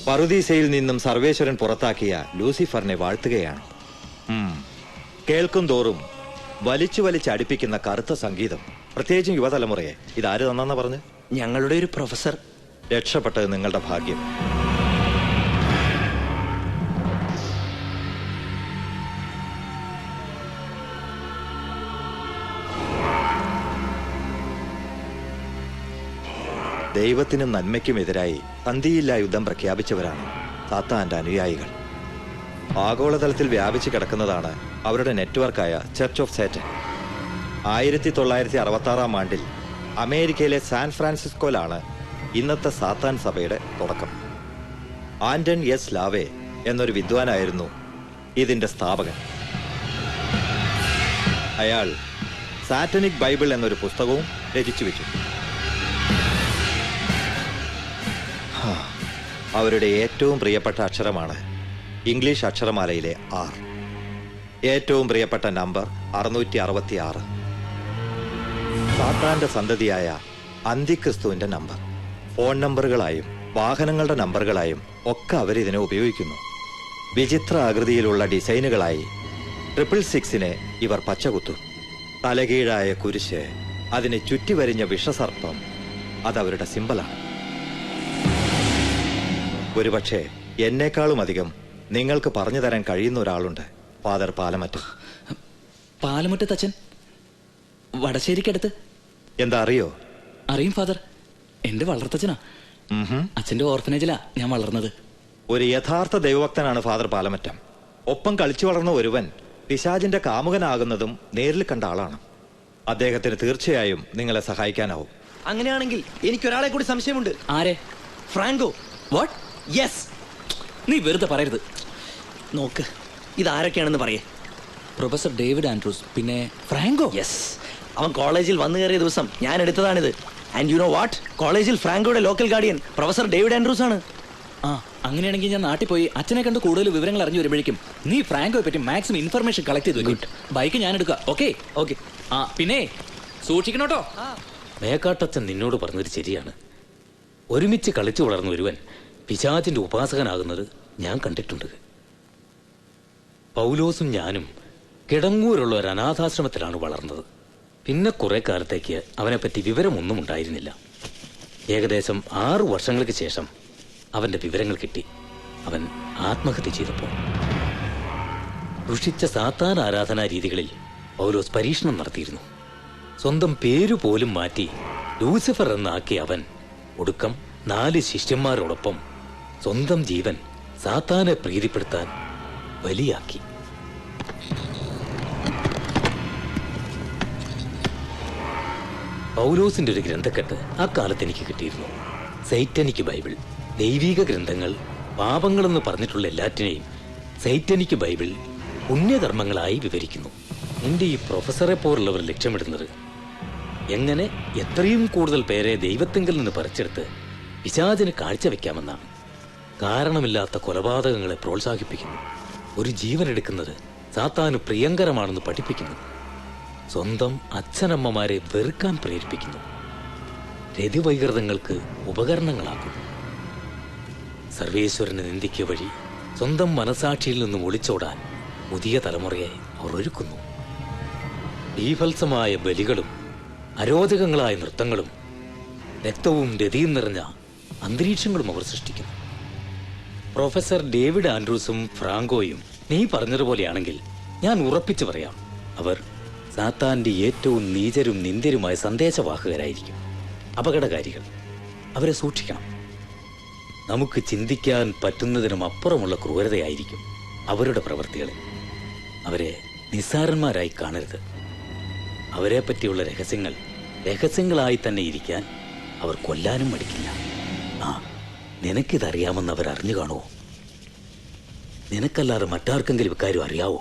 പറുദീസയിൽ നിന്നും സർവേശ്വരൻ പുറത്താക്കിയ ലൂസിഫറിനെ വാഴ്ത്തുകയാണ്. കേൾക്കും തോറും വലിച്ചു വലിച്ചടിപ്പിക്കുന്ന കറുത്ത സംഗീതം, പ്രത്യേകിച്ചും യുവതലമുറയെ. ഇതാര് തന്നെന്നാ പറഞ്ഞ്? ഞങ്ങളുടെ ഒരു പ്രൊഫസർ. രക്ഷപ്പെട്ടത് നിങ്ങളുടെ ഭാഗ്യം. ദൈവത്തിനും നന്മയ്ക്കുമെതിരായി സന്ധിയില്ലാ യുദ്ധം പ്രഖ്യാപിച്ചവരാണ് സാത്താന്റെ അനുയായികൾ. ആഗോളതലത്തിൽ വ്യാപിച്ചു കിടക്കുന്നതാണ് അവരുടെ നെറ്റ്വർക്കായ ചർച്ച് ഓഫ് സാറ്റൻ. 1966 ആണ്ടിൽ അമേരിക്കയിലെ സാൻ ഫ്രാൻസിസ്കോയിലാണ് ഇന്നത്തെ സാത്താൻ സഭയുടെ തുടക്കം. ആന്റൺ എസ് ലാവേ എന്നൊരു വിദ്വാനായിരുന്നു ഇതിന്റെ സ്ഥാപകൻ. അയാൾ സാറ്റനിക് ബൈബിൾ എന്നൊരു പുസ്തകവും രചിച്ചു വെച്ചു. അവരുടെ ഏറ്റവും പ്രിയപ്പെട്ട അക്ഷരമാണ് ഇംഗ്ലീഷ് അക്ഷരമാലയിലെ R. ഏറ്റവും പ്രിയപ്പെട്ട നമ്പർ 666. സാത്താന്റെ സന്തതിയായ അന്തിക്രിസ്തുവിന്റെ നമ്പർ. ഫോൺ നമ്പറുകളായും വാഹനങ്ങളുടെ നമ്പറുകളായും ഒക്കെ അവരിതിനെ ഉപയോഗിക്കുന്നു. വിചിത്ര ആകൃതിയിലുള്ള ഡിസൈനുകളായി 666 ഇവർ പച്ചകുത്തും. തലകീഴായ കുരിശ്, അതിനെ ചുറ്റിവരിഞ്ഞ വിഷസർപ്പം, അതവരുടെ സിമ്പലാണ്. ഒരുപക്ഷെ എന്നേക്കാളും അധികം നിങ്ങൾക്ക് പറഞ്ഞു തരാൻ കഴിയുന്ന ഒരാളുണ്ട്, ഫാദർ പാലമറ്റം. പാലമറ്റത്തച്ഛൻ വടശ്ശേരിക്കടുത്ത്. എന്താ അറിയോ? അറിയും ഫാദർ. എന്റെ വളർത്തച്ഛനാ. അച്ഛന്റെ ഓർഫനേജിലാ ഞാൻ വളർന്നത്. ഒരു യഥാർത്ഥ ദൈവഭക്തനാണ് ഫാദർ പാലമറ്റം. ഒപ്പം കളിച്ചു വളർന്ന ഒരുവൻ പിശാചിന്റെ കാമുകനാകുന്നതും നേരിൽ കണ്ട ആളാണ്. അദ്ദേഹത്തിന് തീർച്ചയായും നിങ്ങളെ സഹായിക്കാനാവും. അങ്ങനെയാണെങ്കിൽ എനിക്കൊരാളെ കൂടി സംശയമുണ്ട്. ആരെ? ഫ്രാങ്കോ. വാട്ട്? യെസ്. നീ വെറുതെ പറയരുത്. നോക്ക്, ഇതാരൊക്കെയാണെന്ന് പറയേ. പ്രൊഫസർ ഡേവിഡ് ആൻഡ്രൂസ്, പിന്നെ ഫ്രാങ്കോ. യെസ്, അവൻ കോളേജിൽ വന്നു കയറിയ ദിവസം ഞാൻ എടുത്തതാണിത്. And you know what? കോളേജിൽ ഫ്രാങ്കോയുടെ local guardian professor David Andrews ആണ്. ആ, അങ്ങനെയാണെങ്കിൽ ഞാൻ നാട്ടിൽ പോയി അച്ഛനെ കണ്ട് കൂടുതൽ വിവരങ്ങൾ അറിഞ്ഞു വരുമ്പോഴേക്കും നീ ഫ്രാങ്കോയെ പറ്റി മാക്സിമം ഇൻഫർമേഷൻ കളക്ട് ചെയ്തു വെക്കും. ബൈക്ക് ഞാൻ എടുക്കാം. Okay okay. ആ പിന്നെ സൂക്ഷിക്കണോട്ടോ. മേക്കാട്ടച്ഛൻ നിന്നോട് പറഞ്ഞത് ശരിയാണ്. ഒരുമിച്ച് കളിച്ചു വളർന്ന ഒരുവൻ പിശാചിന്റെ ഉപാസകനാകുന്നത് ഞാൻ കണ്ടിട്ടുണ്ട്. പൗലോസും ഞാനും കിടങ്ങൂരുള്ള ഒരു അനാഥാശ്രമത്തിലാണ് വളർന്നത്. പിന്നെ കുറെ കാലത്തേക്ക് അവനെപ്പറ്റി വിവരമൊന്നും ഉണ്ടായിരുന്നില്ല. ഏകദേശം 6 വർഷങ്ങൾക്ക് ശേഷം അവന്റെ വിവരങ്ങൾ കിട്ടി. അവൻ ആത്മഹത്യ ചെയ്തപ്പോൾ ദുഷിച്ച സാത്താൻ ആരാധനാ രീതികളിൽ പൗലോസ് പരീക്ഷണം നടത്തിയിരുന്നു. സ്വന്തം പേരുപോലും മാറ്റി ലൂസിഫർ എന്നാക്കിയ അവൻ ഒടുക്കം 4 ശിഷ്യന്മാരോടൊപ്പം സ്വന്തം ജീവൻ സാത്താനെ പ്രീതിപ്പെടുത്താൻ ബലിയാക്കി. പൗലോസിന്റെ ഒരു ഗ്രന്ഥക്കെട്ട് അക്കാലത്ത് എനിക്ക് കിട്ടിയിരുന്നു. Satanic Bible. ദൈവിക ഗ്രന്ഥങ്ങൾ പാപങ്ങളെന്ന് പറഞ്ഞിട്ടുള്ള എല്ലാറ്റിനെയും സൈറ്റനിക് ബൈബിൾ പുണ്യകർമ്മങ്ങളായി വിവരിക്കുന്നു. എന്റെ ഈ പ്രൊഫസറെ പോലുള്ളവർ ലക്ഷ്യമിടുന്നത് എങ്ങനെ എത്രയും കൂടുതൽ പേരെ ദൈവത്തിങ്കിൽ നിന്ന് പറിച്ചെടുത്ത് പിശാചിന് കാഴ്ചവെക്കാമെന്നാണ്. കാരണമില്ലാത്ത കൊലപാതകങ്ങളെ പ്രോത്സാഹിപ്പിക്കുന്നു. ഒരു ജീവൻ എടുക്കുന്നത് സാത്താന് പ്രിയങ്കരമാണെന്ന് പഠിപ്പിക്കുന്നു. സ്വന്തം അച്ഛനമ്മമാരെ വെറുക്കാൻ പ്രേരിപ്പിക്കുന്നു. രതിവൈകൃതങ്ങൾക്ക് ഉപകരണങ്ങളാക്കുന്നു. സർവേശ്വരനെ നിന്ദിക്കുക വഴി സ്വന്തം മനസാക്ഷിയിൽ നിന്നും ഒളിച്ചോടാൻ പുതിയ തലമുറയെ അവർ ഒരുക്കുന്നു. ബീഭത്സമായ ബലികളും അരോചകങ്ങളായ നൃത്തങ്ങളും രക്തവും രതിയും നിറഞ്ഞ അന്തരീക്ഷങ്ങളും അവർ സൃഷ്ടിക്കുന്നു. പ്രൊഫസർ ഡേവിഡ് ആൻഡ്രൂസും ഫ്രാങ്കോയും നീ പറഞ്ഞതുപോലെയാണെങ്കിൽ ഞാൻ ഉറപ്പിച്ചു പറയാം, അവർ സാത്താന്റെ ഏറ്റവും നീചരും നിന്ദ്യരുമായ സന്ദേശവാഹകരായിരിക്കും. അപകടകാരികൾ. അവരെ സൂക്ഷിക്കണം. നമുക്ക് ചിന്തിക്കാൻ പറ്റുന്നതിനും അപ്പുറമുള്ള ക്രൂരതയായിരിക്കും അവരുടെ പ്രവൃത്തികളിൽ. അവരെ നിസ്സാരന്മാരായി കാണരുത്. അവരെ പറ്റിയുള്ള രഹസ്യങ്ങൾ രഹസ്യങ്ങളായി തന്നെ ഇരിക്കാൻ അവർ കൊല്ലാനും മടിക്കില്ല. ആ, നിനക്കിതറിയാമെന്ന് അവർ അറിഞ്ഞു കാണുമോ? നിനക്കല്ലാതെ മറ്റാർക്കെങ്കിലും ഇക്കാര്യം അറിയാവോ?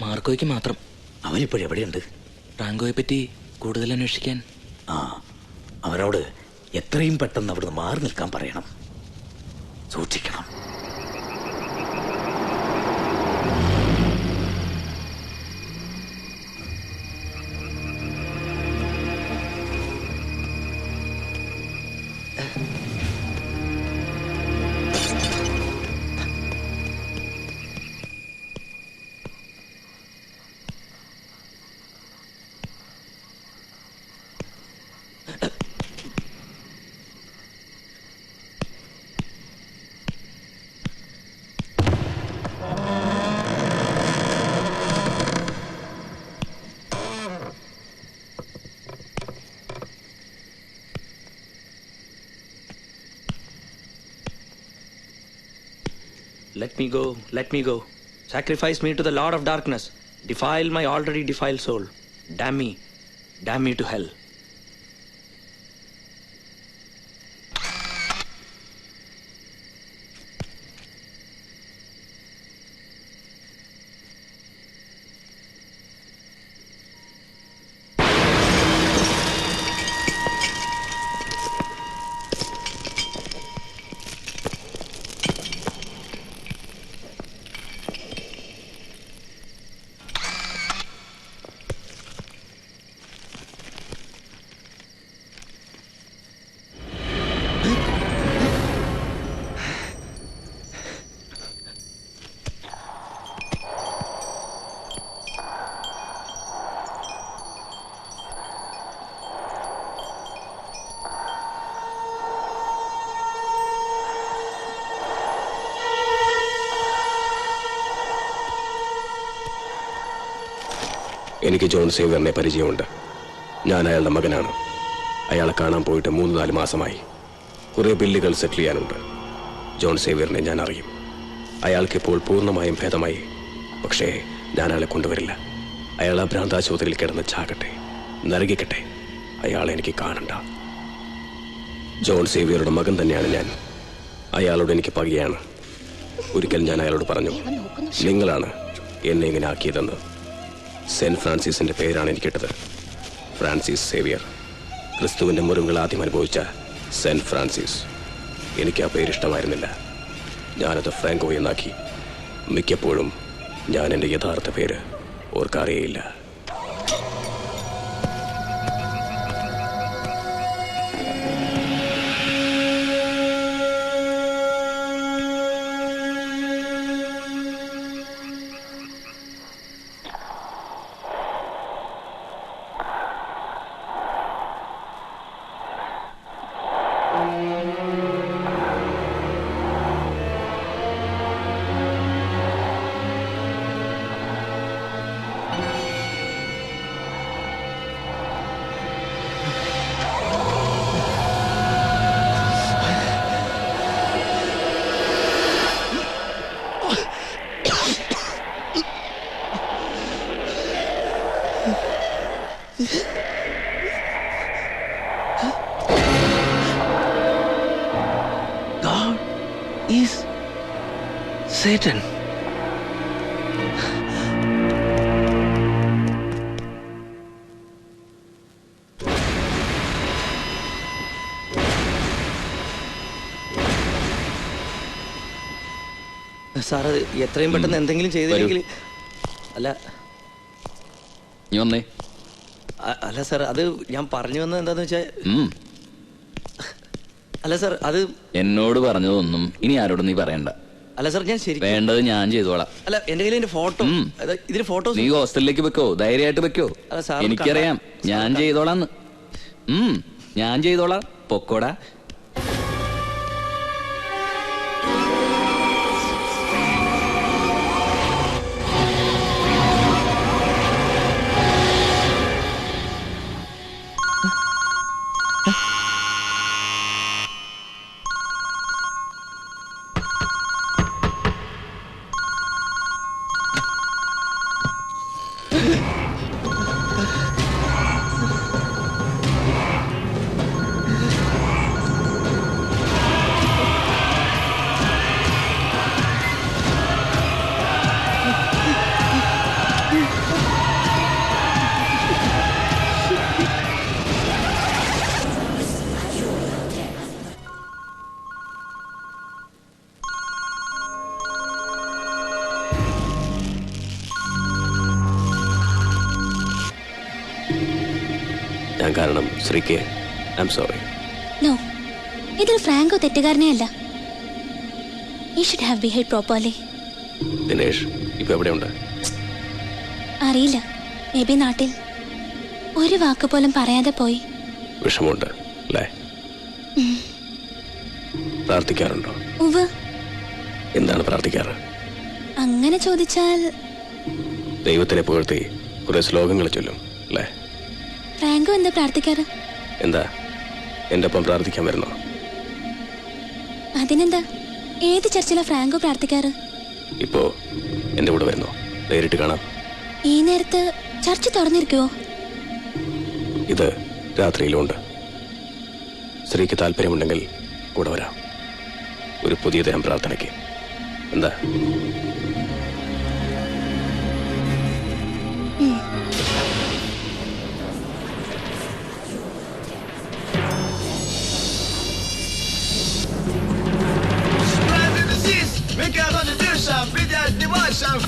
മാർക്കോയ്ക്ക് മാത്രം. അവനിപ്പോഴെവിടെയുണ്ട്? ഫ്രാങ്കോയെ പറ്റി കൂടുതൽ അന്വേഷിക്കാൻ. ആ, അവനോട് എത്രയും പെട്ടെന്ന് അവിടുന്ന് മാറി നിൽക്കാൻ പറയണം. സൂക്ഷിക്കണം. Let me go. Sacrifice me to the Lord of Darkness. Defile my already defiled soul. Damn me to hell. എനിക്ക് ജോൺ സേവ്യറിനെ പരിചയമുണ്ട്. ഞാൻ അയാളുടെ മകനാണ്. അയാളെ കാണാൻ പോയിട്ട് 3-4 മാസമായി. കുറേ ബില്ലുകൾ സെറ്റിൽ ചെയ്യാനുണ്ട്. ജോൺ സേവ്യറിനെ ഞാൻ അറിയും. അയാൾക്കിപ്പോൾ പൂർണ്ണമായും ഭേദമായി. പക്ഷേ ഞാൻ അയാളെ കൊണ്ടുവരില്ല. അയാൾ ആ ഭ്രാന്താശുപത്രിയിൽ കിടന്ന് ചാകട്ടെ, നരകിക്കട്ടെ. അയാളെ എനിക്ക് കാണണ്ട. ജോൺ സേവ്യറുടെ മകൻ തന്നെയാണ് ഞാൻ. അയാളോട് എനിക്ക് പകയാണ്. ഒരിക്കൽ ഞാൻ അയാളോട് പറഞ്ഞു, നിങ്ങളാണ് എന്നെ ഇങ്ങനെ ആക്കിയതെന്ന്. സെന്റ് ഫ്രാൻസിസിന്റെ പേരാണ് എനിക്കിട്ടത്. Francis Xavier. ക്രിസ്തുവിന്റെ മുറിവുകൾ ആദ്യം അനുഭവിച്ച സെന്റ് ഫ്രാൻസിസ്. എനിക്ക് ആ പേരിഷ്ടമായിരുന്നില്ല. ഞാനത് ഫ്രാങ്കോ എന്നാക്കി. മിക്കപ്പോഴും ഞാൻ എൻ്റെ യഥാർത്ഥ പേര് ഓർക്കാറേയില്ല. God is Satan. സാർ അത് എത്രയും പെട്ടെന്ന് എന്തെങ്കിലും ചെയ്തില്ലെങ്കിൽ അല്ല സാർ അത് ഞാൻ പറഞ്ഞു വന്നത് എന്താന്ന് വെച്ചാൽ അല്ല സാർ അത് എന്നോട് പറഞ്ഞതൊന്നും ഇനി ആരോടും നീ പറയണ്ട. അല്ല സാർ ഞാൻ ശരി വേണ്ടത് ഞാൻ ചെയ്തോളാം. അല്ല എന്റെ കയ്യിൽ ഫോട്ടോ ഇതിന് ഫോട്ടോ നീ ഹോസ്റ്റലിലേക്ക് വെക്കോ, ധൈര്യമായിട്ട് വെക്കോ. എനിക്കറിയാം ഞാൻ ചെയ്തോളാന്ന്. ഞാൻ ചെയ്തോളാം. പൊക്കോടാ. ഞാൻ കാരണം ശ്രീക്ക് ഐ എം സോറി. നോ, ഇതിൽ ഫ്രാങ്കോ തെറ്റുകാരനെ അല്ല. He should have behaved properly. Dinesh ഇപ്പൊ എവിടെയുണ്ട്? അറിയില്ല, മേ ബി നാട്ടിൽ. ഒരു വാക്ക് പോലും പറയാതെ പോയി. വിഷമമുണ്ട് അല്ലേ? പ്രാർത്ഥിക്കാറുണ്ടോ? ഉവ്വ്. എന്താണ് പ്രാർത്ഥിക്കാറ്? അങ്ങനെ ചോദിച്ചാൽ ദൈവത്തിനെ പുകഴ്ത്തി കുറെ ശ്ലോകങ്ങൾ ചൊല്ലും അല്ലേ? ഫ്രാങ്കോ എന്താ പ്രാർത്ഥിക്കാറ്? എന്താ എന്റെ ഒപ്പം പ്രാർത്ഥിക്കാൻ വരുന്നോ? അതിനെന്താ, ഏത് ചർച്ചിലാ ഫ്രാങ്കോ പ്രാർത്ഥിക്കാറ്? ഇപ്പോ എന്റെ കൂടെ വരുന്നോ? നേരിട്ട് കാണാം. ഈ നേരത്ത് ചർച്ച് തുറന്നിരിക്കുവോ? ഇത് രാത്രിയിലുണ്ട്. സ്ത്രീക്ക് താല്പര്യമുണ്ടെങ്കിൽ കൂടെ വരാം. ഒരു പുതിയ തരം പ്രാർത്ഥനയ്ക്ക്. എന്താ?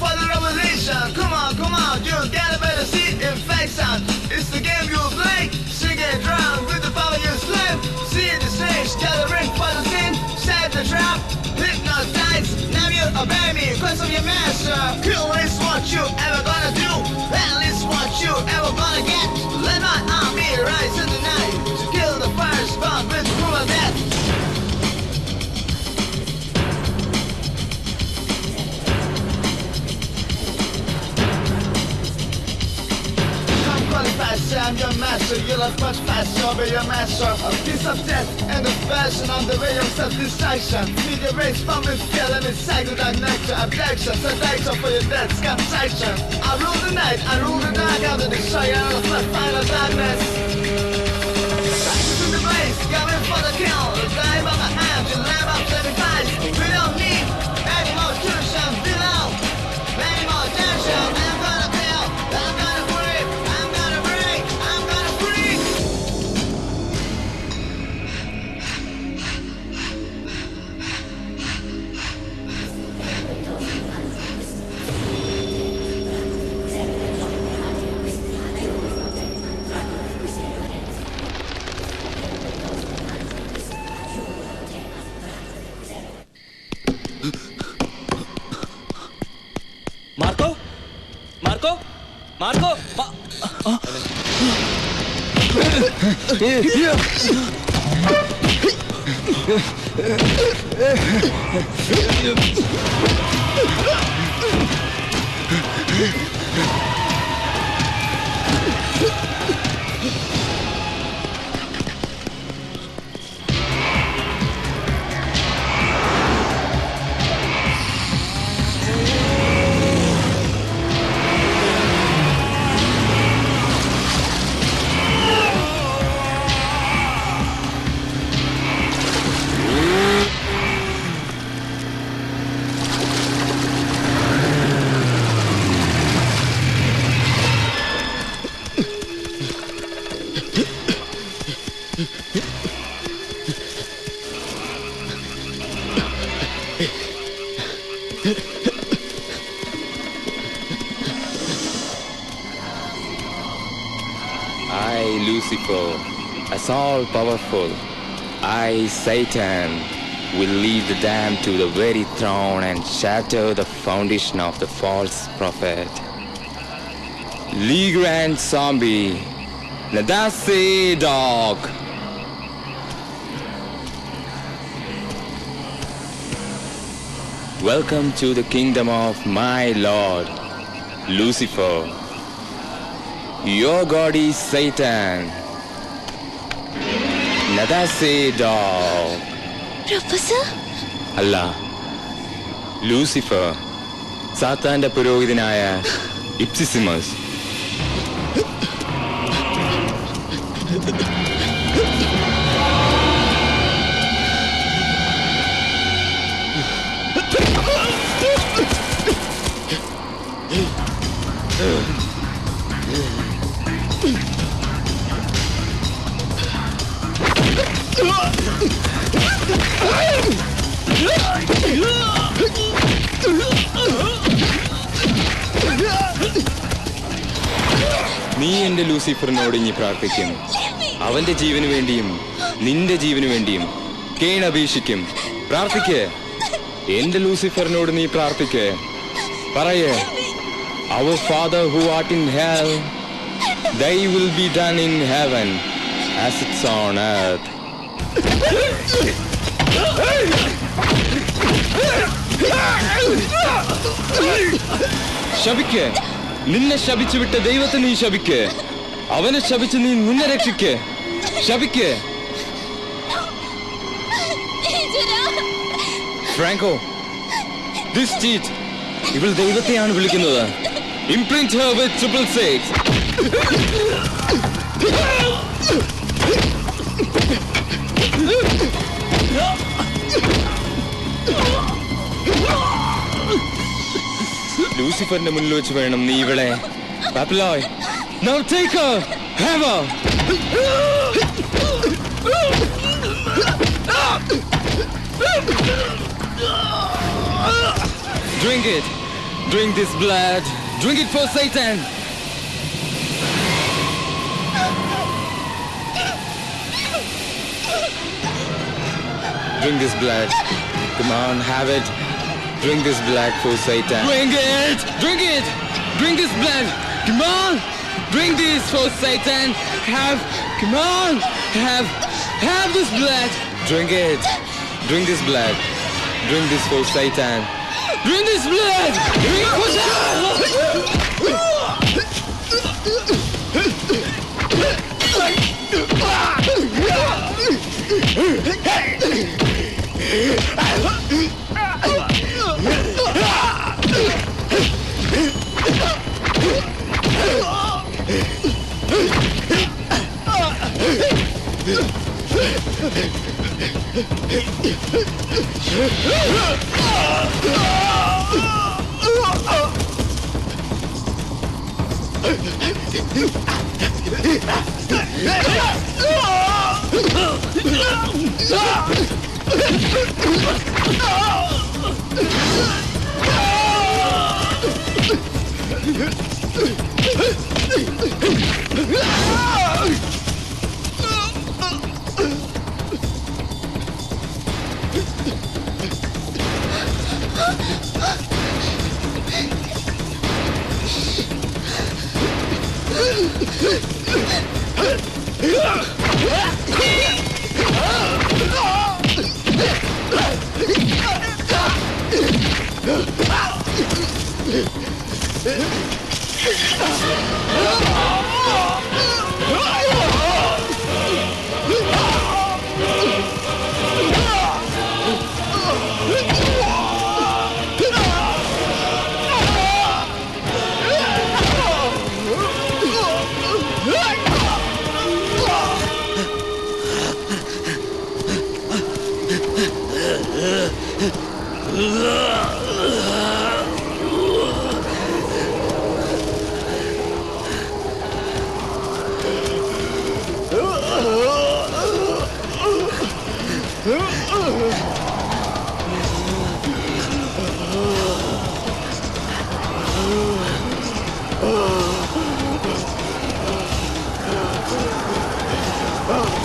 For the revelation, come on, you get a better seat infection. It's the game you play, sing it drown with the power you slave. See the stage, gathering for the sin, set the trap, hypnotize. Now you obey me, cause I'm your master. Kill is what you ever gonna do, hell is what you ever gonna get. Let my army rise in the night to kill the first bomb with cruel death. I'm your master, you love much faster, be your master. A piece of death and of passion on the way of self-destruction. Need your race from with fear and it's psychotic nectar. Abduction, seduction for your death, scum section. I rule the night, I rule the dark, I'm the destroyer of the final darkness. Rise to the blaze, coming for the kill. Die by my hand, you live up 75. We don't need any more tuition below. Any more tension, I'm gonna feel, I'm gonna breathe, I'm gonna break, I'm gonna breathe. Marco, Marco, Marco, I, Lucifer, as all powerful, I, Satan, will lead the damned to the very throne and shatter the foundation of the false prophet. Legrand Zombie, Nadase Dog. Welcome to the kingdom of my Lord, Lucifer. Your God is Satan. Nadase Dog. Professor? അല്ല, Lucifer, സാത്താന്റെ പുരോഹിതനായ ഇപ്സിസിമസ്. നീ എന്റെ ലൂസിഫറിനോട് ഇനി പ്രാർത്ഥിക്കുന്നു. അവന്റെ ജീവന് വേണ്ടിയും നിന്റെ ജീവന് വേണ്ടിയും കേൺ അപേക്ഷിക്കും. പ്രാർത്ഥിക്കേ, എന്റെ ലൂസിഫറിനോട് നീ പ്രാർത്ഥിക്കേ. പറയേ, Our Father who art in hell, thy will be done in heaven as it's on earth. ശപിക്കേ, നിന്നെ ശപിച്ചു വിട്ട ദൈവത്തെ നീ ശപിക്കേ. അവനെ ശപിച്ച് നീ നിന്നെ രക്ഷിക്കേ. ശപിക്കേ. ഫ്രാങ്കോ, this cheat, ഇവൾ ദൈവത്തെയാണ് വിളിക്കുന്നത്. Imprint her with 666. ലൂസിഫറിന്റെ മുന്നിൽ വെച്ച് വേണം നീ ഇവളെ. ബാബിലോയ്, now take her, have her. Drink it. Drink this blood. Drink it for Satan. Drink this blood. Come on, have it. Drink this blood for Satan. Drink it. Drink it. Drink this blood. Come on. Drink this for Satan. Have. Come on. Have this blood. Drink it. Drink this blood. Drink this for Satan. Drink this blood! Drink it for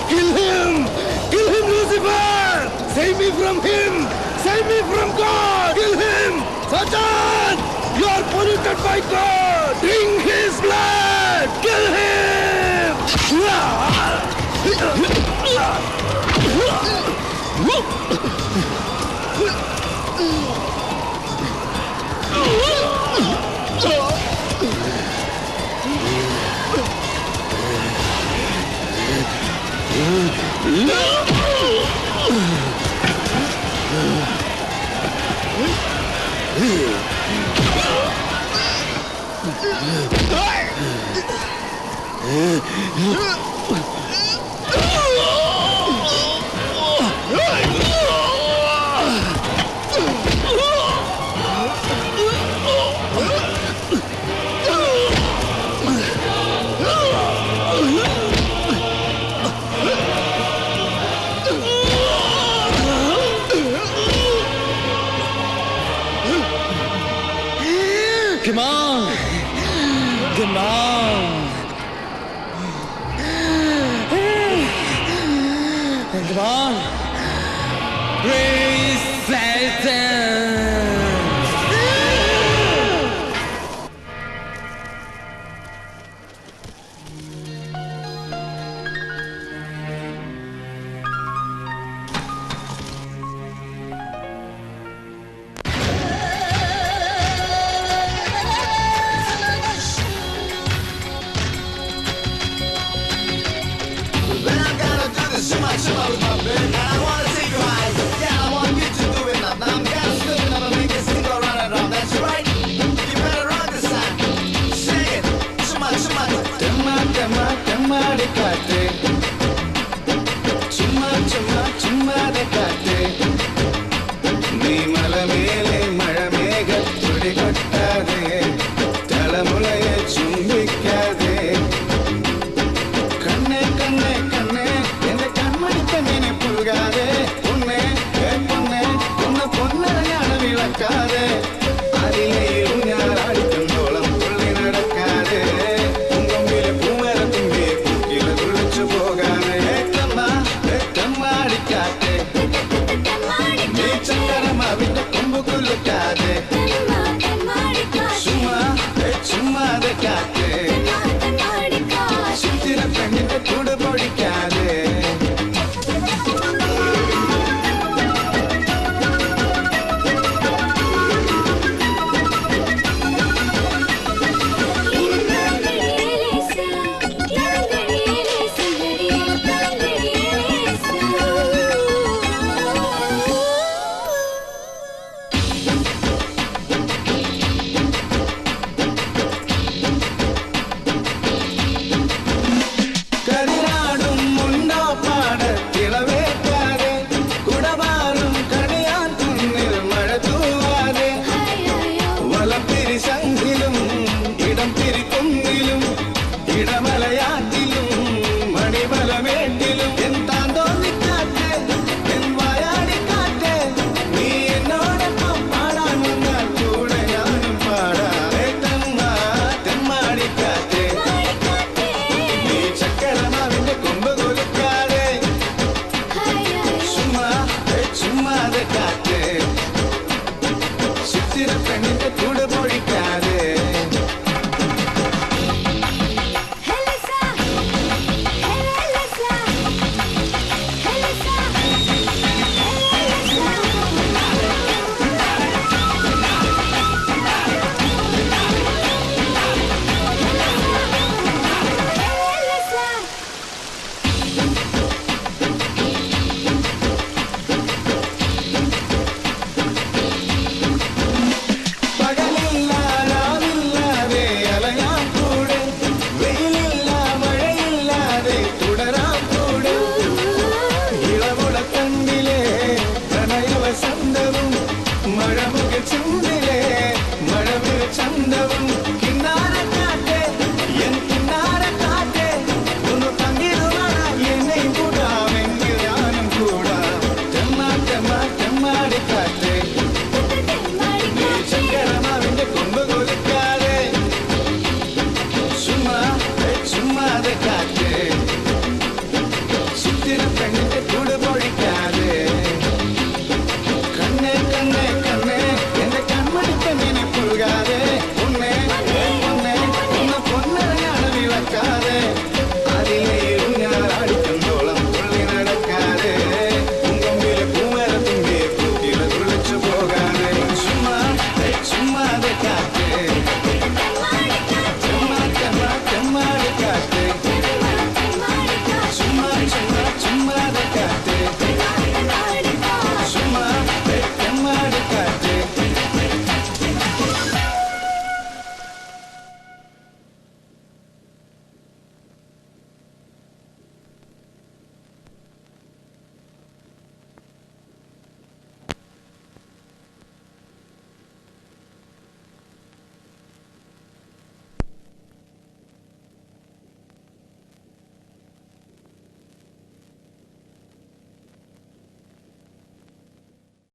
Kill him! Kill him, Lucifer! Save me from him! Save me from God! Kill him! Satan! You are polluted by God! Drink his blood! Kill him! Come on! Come on! Come on. Praise Satan. Temma, temma, temma di katte.